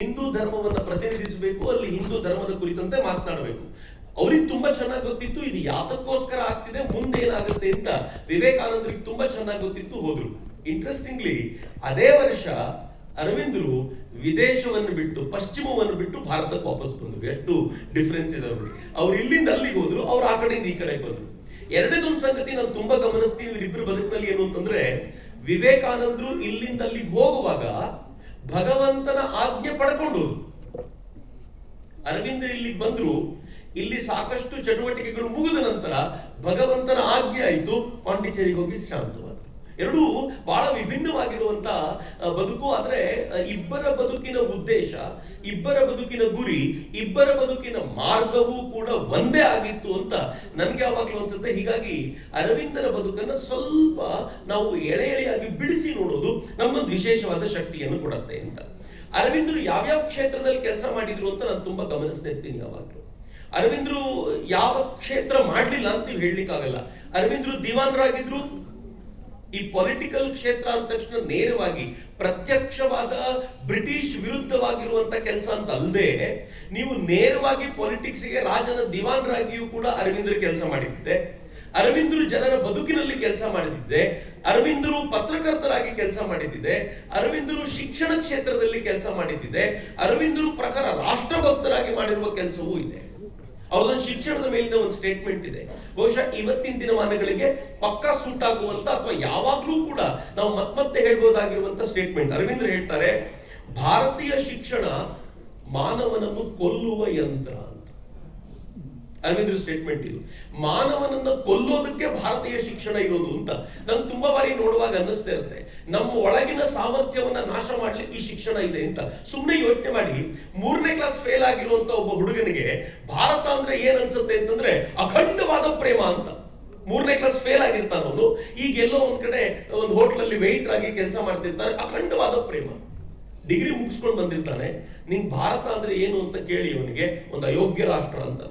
ಹಿಂದೂ ಧರ್ಮವನ್ನು ಪ್ರತಿನಿಧಿಸಬೇಕು, ಅಲ್ಲಿ ಹಿಂದೂ ಧರ್ಮದ ಕುರಿತಂತೆ ಮಾತನಾಡಬೇಕು. ಅವ್ರಿಗೆ ತುಂಬಾ ಚೆನ್ನಾಗಿ ಗೊತ್ತಿತ್ತು ಇದು ಯಾತಕ್ಕೋಸ್ಕರ ಆಗ್ತಿದೆ, ಮುಂದೆ ಏನಾಗುತ್ತೆ ಅಂತ ವಿವೇಕಾನಂದರಿಗೆ ತುಂಬಾ ಚೆನ್ನಾಗಿ ಗೊತ್ತಿತ್ತು, ಹೋದ್ರು. ಇಂಟ್ರೆಸ್ಟಿಂಗ್ಲಿ ಅದೇ ವರ್ಷ ಅರವಿಂದರು ವಿದೇಶವನ್ನು ಬಿಟ್ಟು, ಪಶ್ಚಿಮವನ್ನು ಬಿಟ್ಟು ಭಾರತಕ್ಕೆ ವಾಪಸ್ ಬಂದ್ರು. ಎಷ್ಟು ಡಿಫರೆನ್ಸ್ ಇದೆ ಅವ್ರಿಗೆ. ಅವ್ರು ಇಲ್ಲಿಂದ ಅಲ್ಲಿಗೆ ಹೋದ್ರು, ಅವ್ರು ಆ ಕಡೆಯಿಂದ ಈ ಕಡೆ ಬಂದ್ರು. ಎರಡನೇದೊಂದು ಸಂಗತಿ ನಾನು ತುಂಬಾ ಗಮನಿಸ್ತೀನಿ ಇವರಿಬ್ಬರು ಬದುಕಿನಲ್ಲಿ ಏನು ಅಂತಂದ್ರೆ, ವಿವೇಕಾನಂದರು ಇಲ್ಲಿಂದ ಅಲ್ಲಿಗೆ ಹೋಗುವಾಗ ಭಗವಂತನ ಆಜ್ಞೆ ಪಡ್ಕೊಂಡು, ಅರವಿಂದ ಇಲ್ಲಿಗೆ ಬಂದ್ರು, ಇಲ್ಲಿ ಸಾಕಷ್ಟು ಚಟುವಟಿಕೆಗಳು ಮುಗಿದ ನಂತರ ಭಗವಂತನ ಆಜ್ಞೆ ಆಯಿತು, ಪಾಂಡಿಚೇರಿಗೆ ಹೋಗಿ ಶಾಂತವಾದರು. ಎರಡೂ ಬಹಳ ವಿಭಿನ್ನವಾಗಿರುವಂತ ಬದುಕು. ಆದ್ರೆ ಇಬ್ಬರ ಬದುಕಿನ ಉದ್ದೇಶ, ಇಬ್ಬರ ಬದುಕಿನ ಗುರಿ, ಇಬ್ಬರ ಬದುಕಿನ ಮಾರ್ಗವೂ ಕೂಡ ಒಂದೇ ಆಗಿತ್ತು ಅಂತ ನನ್ಗೆ ಯಾವಾಗ್ಲೂ ಅನ್ಸುತ್ತೆ. ಹೀಗಾಗಿ ಅರವಿಂದರ ಬದುಕನ್ನ ಸ್ವಲ್ಪ ನಾವು ಎಳೆ ಎಳೆಯಾಗಿ ಬಿಡಿಸಿ ನೋಡೋದು ನಮ್ಮೊಂದು ವಿಶೇಷವಾದ ಶಕ್ತಿಯನ್ನು ಕೊಡುತ್ತೆ ಅಂತ. ಅರವಿಂದರು ಯಾವ್ಯಾವ ಕ್ಷೇತ್ರದಲ್ಲಿ ಕೆಲಸ ಮಾಡಿದ್ರು ಅಂತ ನಾನು ತುಂಬಾ ಗಮನಿಸ್ತಾ ಇರ್ತೀನಿ ಯಾವಾಗ್ಲೂ. ಅರವಿಂದರು ಯಾವ ಕ್ಷೇತ್ರ ಮಾಡ್ಲಿಲ್ಲ ಅಂತ ನೀವು ಹೇಳಲಿಕ್ಕಾಗಲ್ಲ. ಅರವಿಂದರು ದಿವಾನರಾಗಿದ್ರು. ಈ ಪೊಲಿಟಿಕಲ್ ಕ್ಷೇತ್ರ ಅಂದ ತಕ್ಷಣ ನೇರವಾಗಿ ಪ್ರತ್ಯಕ್ಷವಾದ ಬ್ರಿಟಿಷ್ ವಿರುದ್ಧವಾಗಿರುವಂತ ಕೆಲಸ ಅಂತ ಅಲ್ಲದೆ, ನೀವು ನೇರವಾಗಿ ಪೊಲಿಟಿಕ್ಸ್ಗೆ ರಾಜನ ದಿವಾನರಾಗಿಯೂ ಕೂಡ ಅರವಿಂದರು ಕೆಲಸ ಮಾಡಿದ್ದೆ. ಅರವಿಂದರು ಜನರ ಬದುಕಿನಲ್ಲಿ ಕೆಲಸ ಮಾಡಿದ್ದೆ. ಅರವಿಂದರು ಪತ್ರಕರ್ತರಾಗಿ ಕೆಲಸ ಮಾಡಿದ್ದೆ. ಅರವಿಂದರು ಶಿಕ್ಷಣ ಕ್ಷೇತ್ರದಲ್ಲಿ ಕೆಲಸ ಮಾಡಿದ್ದೆ. ಅರವಿಂದರು ಪ್ರಕಾರ ರಾಷ್ಟ್ರಭಕ್ತರಾಗಿ ಮಾಡಿರುವ ಕೆಲಸವೂ ಇದೆ. ಅವ್ರದೊಂದು ಶಿಕ್ಷಣದ ಮೇಲಿನ ಒಂದು ಸ್ಟೇಟ್ಮೆಂಟ್ ಇದೆ, ಬಹುಶಃ ಇವತ್ತಿನ ದಿನಮಾನಗಳಿಗೆ ಪಕ್ಕಾ ಸೂಟ್ ಆಗುವಂತ ಅಥವಾ ಯಾವಾಗ್ಲೂ ಕೂಡ ನಾವು ಮತ್ತೆ ಹೇಳ್ಬೋದಾಗಿರುವಂತ ಸ್ಟೇಟ್ಮೆಂಟ್. ಅರವಿಂದ್ರ ಹೇಳ್ತಾರೆ, ಭಾರತೀಯ ಶಿಕ್ಷಣ ಮಾನವನನ್ನು ಕೊಲ್ಲುವ ಯಂತ್ರ ಅಂತ. ಅರವಿಂದ್ರ ಸ್ಟೇಟ್ಮೆಂಟ್ ಇದು. ಮಾನವನನ್ನ ಕೊಲ್ಲೋದಕ್ಕೆ ಭಾರತೀಯ ಶಿಕ್ಷಣ ಇರೋದು ಅಂತ ನಂಗೆ ತುಂಬಾ ಬಾರಿ ನೋಡುವಾಗ ಅನ್ನಿಸ್ತಾ ಇರುತ್ತೆ. ನಮ್ಮ ಒಳಗಿನ ಸಾಮರ್ಥ್ಯವನ್ನ ನಾಶ ಮಾಡ್ಲಿಕ್ಕೆ ಈ ಶಿಕ್ಷಣ ಇದೆ ಅಂತ. ಸುಮ್ಮನೆ ಯೋಚನೆ ಮಾಡಿ, 3ನೇ ಕ್ಲಾಸ್ ಫೇಲ್ ಆಗಿರುವಂತ ಒಬ್ಬ ಹುಡುಗನಿಗೆ ಭಾರತ ಅಂದ್ರೆ ಏನ್ ಅನ್ಸುತ್ತೆ ಅಂತಂದ್ರೆ ಅಖಂಡವಾದ ಪ್ರೇಮ ಅಂತ. 3ನೇ ಕ್ಲಾಸ್ ಫೇಲ್ ಆಗಿರ್ತಾನವನು, ಈಗ ಎಲ್ಲೋ ಒಂದ್ ಕಡೆ ಒಂದು ಹೋಟ್ಲಲ್ಲಿ ವೆಯ್ಟರ್ ಆಗಿ ಕೆಲಸ ಮಾಡ್ತಿರ್ತಾನೆ, ಅಖಂಡವಾದ ಪ್ರೇಮ. ಡಿಗ್ರಿ ಮುಗಿಸ್ಕೊಂಡು ಬಂದಿರ್ತಾನೆ, ನಿಂಗೆ ಭಾರತ ಅಂದ್ರೆ ಏನು ಅಂತ ಕೇಳಿ ಅವನಿಗೆ ಒಂದು ಅಯೋಗ್ಯ ರಾಷ್ಟ್ರ ಅಂತ.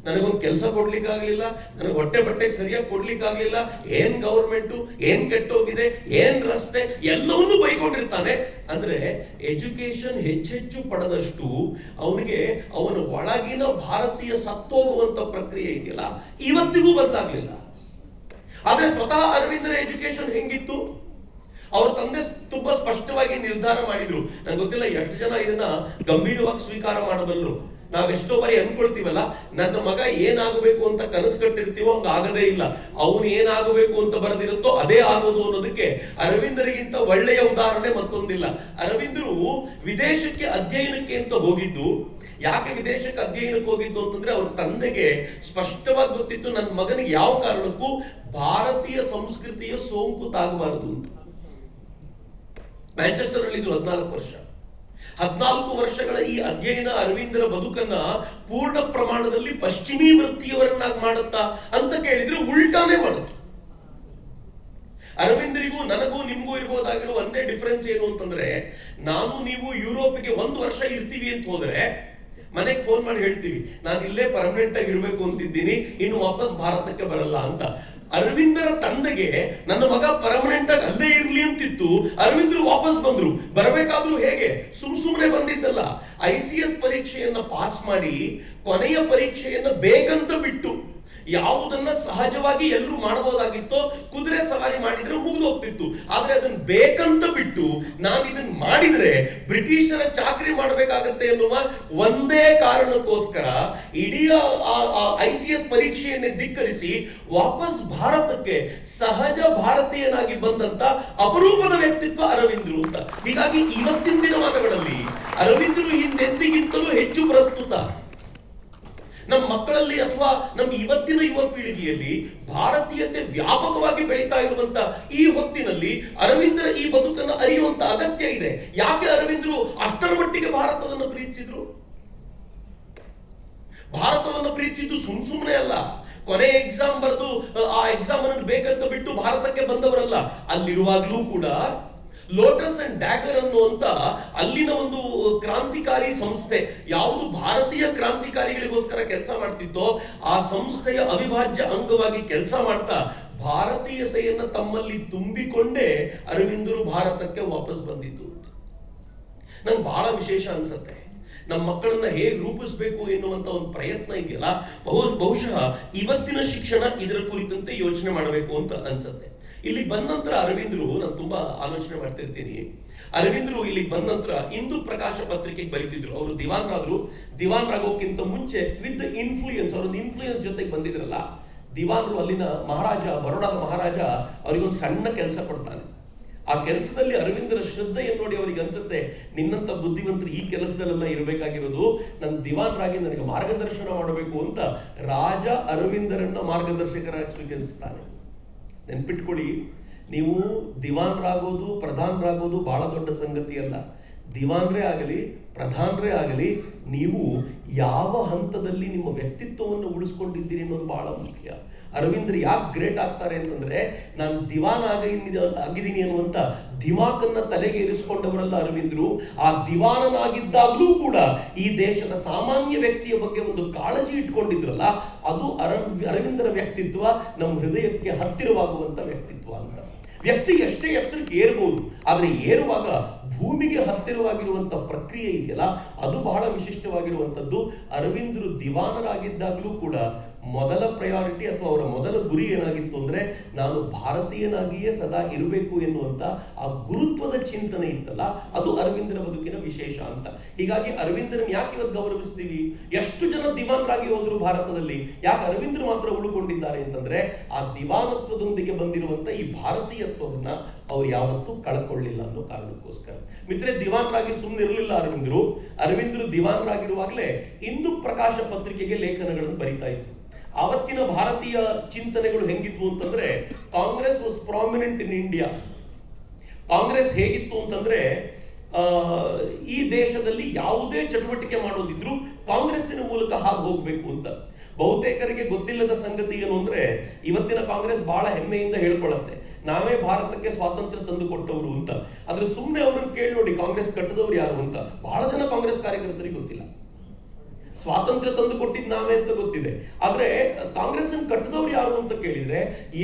ನನಗೊಂದು ಕೆಲಸ ಕೊಡ್ಲಿಕ್ಕಾಗ್ಲಿಲ್ಲ, ನನಗೆ ಹೊಟ್ಟೆ ಬಟ್ಟೆಗೆ ಸರಿಯಾಗಿ ಕೊಡ್ಲಿಕ್ಕಾಗ್ಲಿಲ್ಲ, ಏನ್ ಗವರ್ಮೆಂಟು, ಏನ್ ಕೆಟ್ಟೋಗಿದೆ, ಏನ್ ರಸ್ತೆ, ಎಲ್ಲವನ್ನೂ ಬೈಕೊಂಡಿರ್ತಾನೆ. ಅಂದ್ರೆ ಎಜುಕೇಶನ್ ಹೆಚ್ಚೆಚ್ಚು ಪಡೆದಷ್ಟು ಅವನಿಗೆ ಅವನ ಒಳಗಿನ ಭಾರತೀಯ ಸತ್ತೋಗುವಂತ ಪ್ರಕ್ರಿಯೆ ಇದೆಯಲ್ಲ, ಇವತ್ತಿಗೂ ಬದಲಾಗ್ಲಿಲ್ಲ. ಆದ್ರೆ ಸ್ವತಃ ಅರವಿಂದರ ಎಜುಕೇಶನ್ ಹೆಂಗಿತ್ತು, ಅವ್ರ ತಂದೆ ತುಂಬಾ ಸ್ಪಷ್ಟವಾಗಿ ನಿರ್ಧಾರ ಮಾಡಿದ್ರು. ನಂಗೆ ಗೊತ್ತಿಲ್ಲ ಎಷ್ಟು ಜನ ಇದನ್ನ ಗಂಭೀರವಾಗಿ ಸ್ವೀಕಾರ ಮಾಡಬಲ್ಲರು. ನಾವೆಷ್ಟೋ ಬಾರಿ ಅನ್ಕೊಳ್ತೀವಲ್ಲ, ನನ್ನ ಮಗ ಏನಾಗಬೇಕು ಅಂತ ಕನಸು ಕಟ್ಟಿರ್ತೀವೋ ಹಂಗ ಆಗದೇ ಇಲ್ಲ, ಅವನು ಏನಾಗಬೇಕು ಅಂತ ಬರೆದಿರುತ್ತೋ ಅದೇ ಆಗೋದು ಅನ್ನೋದಕ್ಕೆ ಅರವಿಂದರಿಗಿಂತ ಒಳ್ಳೆಯ ಉದಾಹರಣೆ ಮತ್ತೊಂದಿಲ್ಲ. ಅರವಿಂದರು ವಿದೇಶಕ್ಕೆ ಅಧ್ಯಯನಕ್ಕೆ ಅಂತ ಹೋಗಿದ್ದು. ಯಾಕೆ ವಿದೇಶಕ್ಕೆ ಅಧ್ಯಯನಕ್ಕೆ ಹೋಗಿದ್ದು ಅಂತಂದ್ರೆ, ಅವ್ರ ತಂದೆಗೆ ಸ್ಪಷ್ಟವಾಗಿ ಗೊತ್ತಿತ್ತು, ನನ್ನ ಮಗನಿಗೆ ಯಾವ ಕಾರಣಕ್ಕೂ ಭಾರತೀಯ ಸಂಸ್ಕೃತಿಯ ಸೋಂಕು ತಾಗಬಾರದು ಅಂತ. ಮ್ಯಾಂಚೆಸ್ಟರ್ ಅಲ್ಲಿ ಇದ್ರು 14 ವರ್ಷ. 14 ವರ್ಷಗಳ ಈ ಅಧ್ಯಯನ ಅರವಿಂದರ ಬದುಕನ್ನ ಪೂರ್ಣ ಪ್ರಮಾಣದಲ್ಲಿ ಪಶ್ಚಿಮಿ ವೃತ್ತಿಯವರನ್ನಾಗಿ ಮಾಡುತ್ತಾ ಅಂತ ಕೇಳಿದ್ರೆ ಉಲ್ಟಾನೇ ಮಾಡುತ್ತೆ. ಅರವಿಂದರಿಗೂ ನನಗೂ ನಿಮ್ಗೂ ಇರ್ಬೋದಾಗಿರೋ ಒಂದೇ ಡಿಫರೆನ್ಸ್ ಏನು ಅಂತಂದ್ರೆ, ನಾನು ನೀವು ಯುರೋಪಿಗೆ 1 ವರ್ಷ ಇರ್ತೀವಿ ಅಂತ ಹೋದ್ರೆ ಮನೆಗೆ ಫೋನ್ ಮಾಡಿ ಹೇಳ್ತೀವಿ, ನಾನು ಇಲ್ಲೇ ಪರ್ಮನೆಂಟ್ ಆಗಿ ಇರ್ಬೇಕು ಅಂತಿದ್ದೀನಿ, ಇನ್ನು ವಾಪಸ್ ಭಾರತಕ್ಕೆ ಬರಲ್ಲ ಅಂತ. ಅರವಿಂದರ ತಂದೆಗೆ ನನ್ನ ಮಗ ಪರ್ಮನೆಂಟ್ ಆಗಿ ಅಲ್ಲೇ ಇರ್ಲಿ ಅಂತಿತ್ತು. ಅರವಿಂದರು ವಾಪಸ್ ಬಂದ್ರು. ಬರಬೇಕಾದ್ರೂ ಹೇಗೆ, ಸುಮ್ನೆ ಬಂದಿದ್ದಲ್ಲ, ICS ಪರೀಕ್ಷೆಯನ್ನ ಪಾಸ್ ಮಾಡಿ ಕೊನೆಯ ಪರೀಕ್ಷೆಯನ್ನ ಬೇಕಂತ ಬಿಟ್ಟು, ಯಾವುದನ್ನ ಸಹಜವಾಗಿ ಎಲ್ಲರೂ ಮಾಡಬಹುದಾಗಿತ್ತೋ, ಕುದುರೆ ಸವಾರಿ ಮಾಡಿದ್ರೆ ಮುಗಿದು ಹೋಗ್ತಿತ್ತು, ಆದ್ರೆ ಅದನ್ನ ಬೇಕಂತ ಬಿಟ್ಟು ನಾನು ಇದನ್ನ ಮಾಡಿದ್ರೆ ಬ್ರಿಟಿಷರ ಚಾಕರಿ ಮಾಡಬೇಕಾಗತ್ತೆ ಎನ್ನುವ ಒಂದೇ ಕಾರಣಕ್ಕೋಸ್ಕರ ಇಡೀ ICS ಪರೀಕ್ಷೆಯನ್ನೇ ಧಿಕ್ಕರಿಸಿ ವಾಪಸ್ ಭಾರತಕ್ಕೆ ಸಹಜ ಭಾರತೀಯನಾಗಿ ಬಂದಂತ ಅಪರೂಪದ ವ್ಯಕ್ತಿತ್ವ ಅರವಿಂದರು ಅಂತ. ಹೀಗಾಗಿ ಇವತ್ತಿನ ದಿನಮಾನಗಳಲ್ಲಿ ಅರವಿಂದರು ಹಿಂದೆಂದಿಗಿಂತಲೂ ಹೆಚ್ಚು ಪ್ರಸ್ತುತ. ನಮ್ಮ ಮಕ್ಕಳಲ್ಲಿ ಅಥವಾ ನಮ್ಮ ಇವತ್ತಿನ ಯುವ ಪೀಳಿಗೆಯಲ್ಲಿ ಭಾರತೀಯತೆ ವ್ಯಾಪಕವಾಗಿ ಬೆಳೀತಾ ಇರುವಂತ ಈ ಹೊತ್ತಿನಲ್ಲಿ ಅರವಿಂದರ ಈ ಬದುಕನ್ನು ಅರಿಯುವಂತ ಅಗತ್ಯ ಇದೆ. ಯಾಕೆ ಅರವಿಂದರು ಅಷ್ಟರ ಮಟ್ಟಿಗೆ ಭಾರತವನ್ನು ಪ್ರೀತಿಸಿದ್ರು? ಭಾರತವನ್ನು ಪ್ರೀತಿಸಿದ್ದು ಸುಮ್ಮನೆ ಅಲ್ಲ. ಕೊನೆ ಎಕ್ಸಾಮ್ ಬರೆದು ಆ ಎಕ್ಸಾಮ್ ಅನ್ನು ಬೇಕಂತ ಬಿಟ್ಟು ಭಾರತಕ್ಕೆ ಬಂದವರಲ್ಲ. ಅಲ್ಲಿರುವಾಗ್ಲೂ ಕೂಡ ಲೋಟಸ್ ಅಂಡ್ ಡ್ಯಾಗರ್ ಅನ್ನುವಂತ ಅಲ್ಲಿನ ಒಂದು ಕ್ರಾಂತಿಕಾರಿ ಸಂಸ್ಥೆ, ಯಾವುದು ಭಾರತೀಯ ಕ್ರಾಂತಿಕಾರಿಗಳಿಗೋಸ್ಕರ ಕೆಲಸ ಮಾಡ್ತಿತ್ತೋ ಆ ಸಂಸ್ಥೆಯ ಅವಿಭಾಜ್ಯ ಅಂಗವಾಗಿ ಕೆಲಸ ಮಾಡ್ತಾ ಭಾರತೀಯತೆಯನ್ನ ತಮ್ಮಲ್ಲಿ ತುಂಬಿಕೊಂಡೇ ಅರವಿಂದರು ಭಾರತಕ್ಕೆ ವಾಪಸ್ ಬಂದಿದ್ದು. ನಂಗೆ ಬಹಳ ವಿಶೇಷ ಅನ್ಸುತ್ತೆ. ನಮ್ಮ ಮಕ್ಕಳನ್ನ ಹೇಗೆ ರೂಪಿಸಬೇಕು ಎನ್ನುವಂತ ಒಂದು ಪ್ರಯತ್ನ ಇದೆಯಲ್ಲ, ಬಹುಶಃ ಇವತ್ತಿನ ಶಿಕ್ಷಣ ಇದರ ಕುರಿತಂತೆ ಯೋಚನೆ ಮಾಡಬೇಕು ಅಂತ ಅನ್ಸುತ್ತೆ. ಇಲ್ಲಿ ಬಂದ ನಂತರ ಅರವಿಂದರು, ನಾನು ತುಂಬಾ ಆಲೋಚನೆ ಮಾಡ್ತಿರ್ತೀನಿ, ಅರವಿಂದರು ಇಲ್ಲಿಗೆ ಬಂದ ನಂತರ ಇಂದು ಪ್ರಕಾಶ ಪತ್ರಿಕೆಗೆ ಬರೀತಿದ್ರು. ಅವರು ದಿವಾನ್ ರಾಗೋಕ್ಕಿಂತ ಮುಂಚೆ ವಿತ್ ಇನ್ಫ್ಲೂಯೆನ್ಸ್, ಅವರೊಂದು ಇನ್ಫ್ಲೂಯೆನ್ಸ್ ಜೊತೆಗೆ ಬಂದಿದ್ರಲ್ಲ ದಿವಾನ್ರು. ಅಲ್ಲಿನ ಮಹಾರಾಜ, ಬರೋಡಾದ ಮಹಾರಾಜ ಅವರಿಗೊಂದು ಸಣ್ಣ ಕೆಲಸ ಕೊಡ್ತಾನೆ. ಆ ಕೆಲಸದಲ್ಲಿ ಅರವಿಂದರ ಶ್ರದ್ಧೆಯನ್ನು ನೋಡಿ ಅವರಿಗೆ ಅನ್ಸುತ್ತೆ, ನಿನ್ನಂತ ಬುದ್ಧಿವಂತರು ಈ ಕೆಲಸದಲ್ಲೆಲ್ಲ ಇರಬೇಕಾಗಿರೋದು, ನನ್ನ ದಿವಾನ್ರಾಗಿ ನನಗೆ ಮಾರ್ಗದರ್ಶನ ಮಾಡಬೇಕು ಅಂತ ರಾಜ ಅರವಿಂದರನ್ನ ಮಾರ್ಗದರ್ಶಕರಾಗಿ ಸ್ವೀಕರಿಸ್ತಾನೆ. ನೆನ್ಪಿಟ್ಕೊಳ್ಳಿ, ನೀವು ದಿವಾನ್ರಾಗೋದು, ಪ್ರಧಾನರಾಗೋದು ಬಹಳ ದೊಡ್ಡ ಸಂಗತಿ ಅಲ್ಲ. ದಿವಾನ್ರೇ ಆಗಲಿ, ಪ್ರಧಾನರೇ ಆಗಲಿ, ನೀವು ಯಾವ ಹಂತದಲ್ಲಿ ನಿಮ್ಮ ವ್ಯಕ್ತಿತ್ವವನ್ನು ಉಳಿಸ್ಕೊಂಡಿದ್ದೀರಿ ಅನ್ನೋದು ಬಹಳ ಮುಖ್ಯ. ಅರವಿಂದ್ರ ಯಾಕೆ ಗ್ರೇಟ್ ಆಗ್ತಾರೆ ಅಂತಂದ್ರೆ, ನಾನು ದಿವಾನ್ ಆಗಿದ್ದೀನಿ ಅನ್ನುವಂತ ದಿಮಾಕನ್ನ ತಲೆಗೆ ಇರಿಸಿಕೊಂಡವರಲ್ಲ ಅರವಿಂದ್ರು. ಆ ದಿವಾನನಾಗಿದ್ದಾಗಲೂ ಕೂಡ ಈ ದೇಶದ ಸಾಮಾನ್ಯ ವ್ಯಕ್ತಿಯ ಬಗ್ಗೆ ಒಂದು ಕಾಳಜಿ ಇಟ್ಕೊಂಡಿದ್ರಲ್ಲ, ಅದು ಅರವಿಂದರ ವ್ಯಕ್ತಿತ್ವ ನಮ್ಮ ಹೃದಯಕ್ಕೆ ಹತ್ತಿರವಾಗುವಂತ ವ್ಯಕ್ತಿತ್ವ ಅಂತ. ವ್ಯಕ್ತಿ ಎಷ್ಟೇ ಎತ್ತರಕ್ಕೆ ಏರಬಹುದು, ಆದ್ರೆ ಏರುವಾಗ ಭೂಮಿಗೆ ಹತ್ತಿರವಾಗಿರುವಂತ ಪ್ರಕ್ರಿಯೆ ಇದೆಯಲ್ಲ, ಅದು ಬಹಳ ವಿಶಿಷ್ಟವಾಗಿರುವಂತದ್ದು. ಅರವಿಂದರು ದಿವಾನರಾಗಿದ್ದಾಗಲೂ ಕೂಡ ಮೊದಲ ಪ್ರಯಾರಿಟಿ ಅಥವಾ ಅವರ ಮೊದಲ ಗುರಿ ಏನಾಗಿತ್ತು ಅಂದ್ರೆ, ನಾನು ಭಾರತೀಯನಾಗಿಯೇ ಸದಾ ಇರಬೇಕು ಎನ್ನುವಂತ ಆ ಗುರುತ್ವದ ಚಿಂತನೆ ಇತ್ತಲ್ಲ, ಅದು ಅರವಿಂದರ ಬದುಕಿನ ವಿಶೇಷ ಅಂತ. ಹೀಗಾಗಿ ಅರವಿಂದರನ್ನು ಯಾಕೆ ಇವತ್ತು ಗೌರವಿಸ್ತೀವಿ? ಎಷ್ಟು ಜನ ದಿವಾನರಾಗಿ ಹೋದ್ರು ಭಾರತದಲ್ಲಿ, ಯಾಕೆ ಅರವಿಂದರು ಮಾತ್ರ ಉಳ್ಕೊಂಡಿದ್ದಾರೆ ಅಂತಂದ್ರೆ, ಆ ದಿವಾನತ್ವದೊಂದಿಗೆ ಬಂದಿರುವಂತ ಈ ಭಾರತೀಯತ್ವವನ್ನ ಅವ್ರು ಯಾವತ್ತೂ ಕಳ್ಕೊಳ್ಳಿಲ್ಲ ಅನ್ನೋ ಕಾರಣಕ್ಕೋಸ್ಕರ. ಮಿತ್ರೆ, ದಿವಾನರಾಗಿ ಸುಮ್ಮನೆ ಇರಲಿಲ್ಲ ಅರವಿಂದರು ದಿವಾನರಾಗಿರುವಾಗಲೇ ಇಂದು ಪ್ರಕಾಶ ಪತ್ರಿಕೆಗೆ ಲೇಖನಗಳನ್ನು ಬರಿತಾ ಇದ್ರು. ಆವತ್ತಿನ ಭಾರತೀಯ ಚಿಂತನೆಗಳು ಹೆಂಗಿದ್ವು ಅಂತಂದ್ರೆ, Congress was prominent in India. Congress ಹೇಗಿತ್ತು ಅಂತಂದ್ರೆ, ಈ ದೇಶದಲ್ಲಿ ಯಾವುದೇ ಚಟುವಟಿಕೆ ಮಾಡೋದಿದ್ರು ಕಾಂಗ್ರೆಸ್ಸಿನ ಮೂಲಕ ಹಾಗೆ ಹೋಗ್ಬೇಕು ಅಂತ. ಬಹುತೇಕರಿಗೆ ಗೊತ್ತಿಲ್ಲದ ಸಂಗತಿ ಏನು ಅಂದ್ರೆ, ಇವತ್ತಿನ ಕಾಂಗ್ರೆಸ್ ಬಹಳ ಹೆಮ್ಮೆಯಿಂದ ಹೇಳ್ಕೊಳ್ಳುತ್ತೆ, ನಾವೇ ಭಾರತಕ್ಕೆ ಸ್ವಾತಂತ್ರ್ಯ ತಂದು ಕೊಟ್ಟವರು ಅಂತ. ಆದ್ರೆ ಸುಮ್ಮನೆ ಅವ್ರನ್ನ ಕೇಳಿ ನೋಡಿ, ಕಾಂಗ್ರೆಸ್ ಕಟ್ಟದವ್ರು ಯಾರು ಅಂತ ಬಹಳ ಜನ ಕಾಂಗ್ರೆಸ್ ಕಾರ್ಯಕರ್ತರಿಗೆ ಗೊತ್ತಿಲ್ಲ. ಸ್ವಾತಂತ್ರ್ಯ ತಂದು ಕೊಟ್ಟಿದ್ ನಾವೇ ಅಂತ ಗೊತ್ತಿದೆ, ಆದ್ರೆ ಕಾಂಗ್ರೆಸ್ ಕಟ್ಟದವ್ರು ಯಾರು ಅಂತ ಕೇಳಿದ್ರೆ,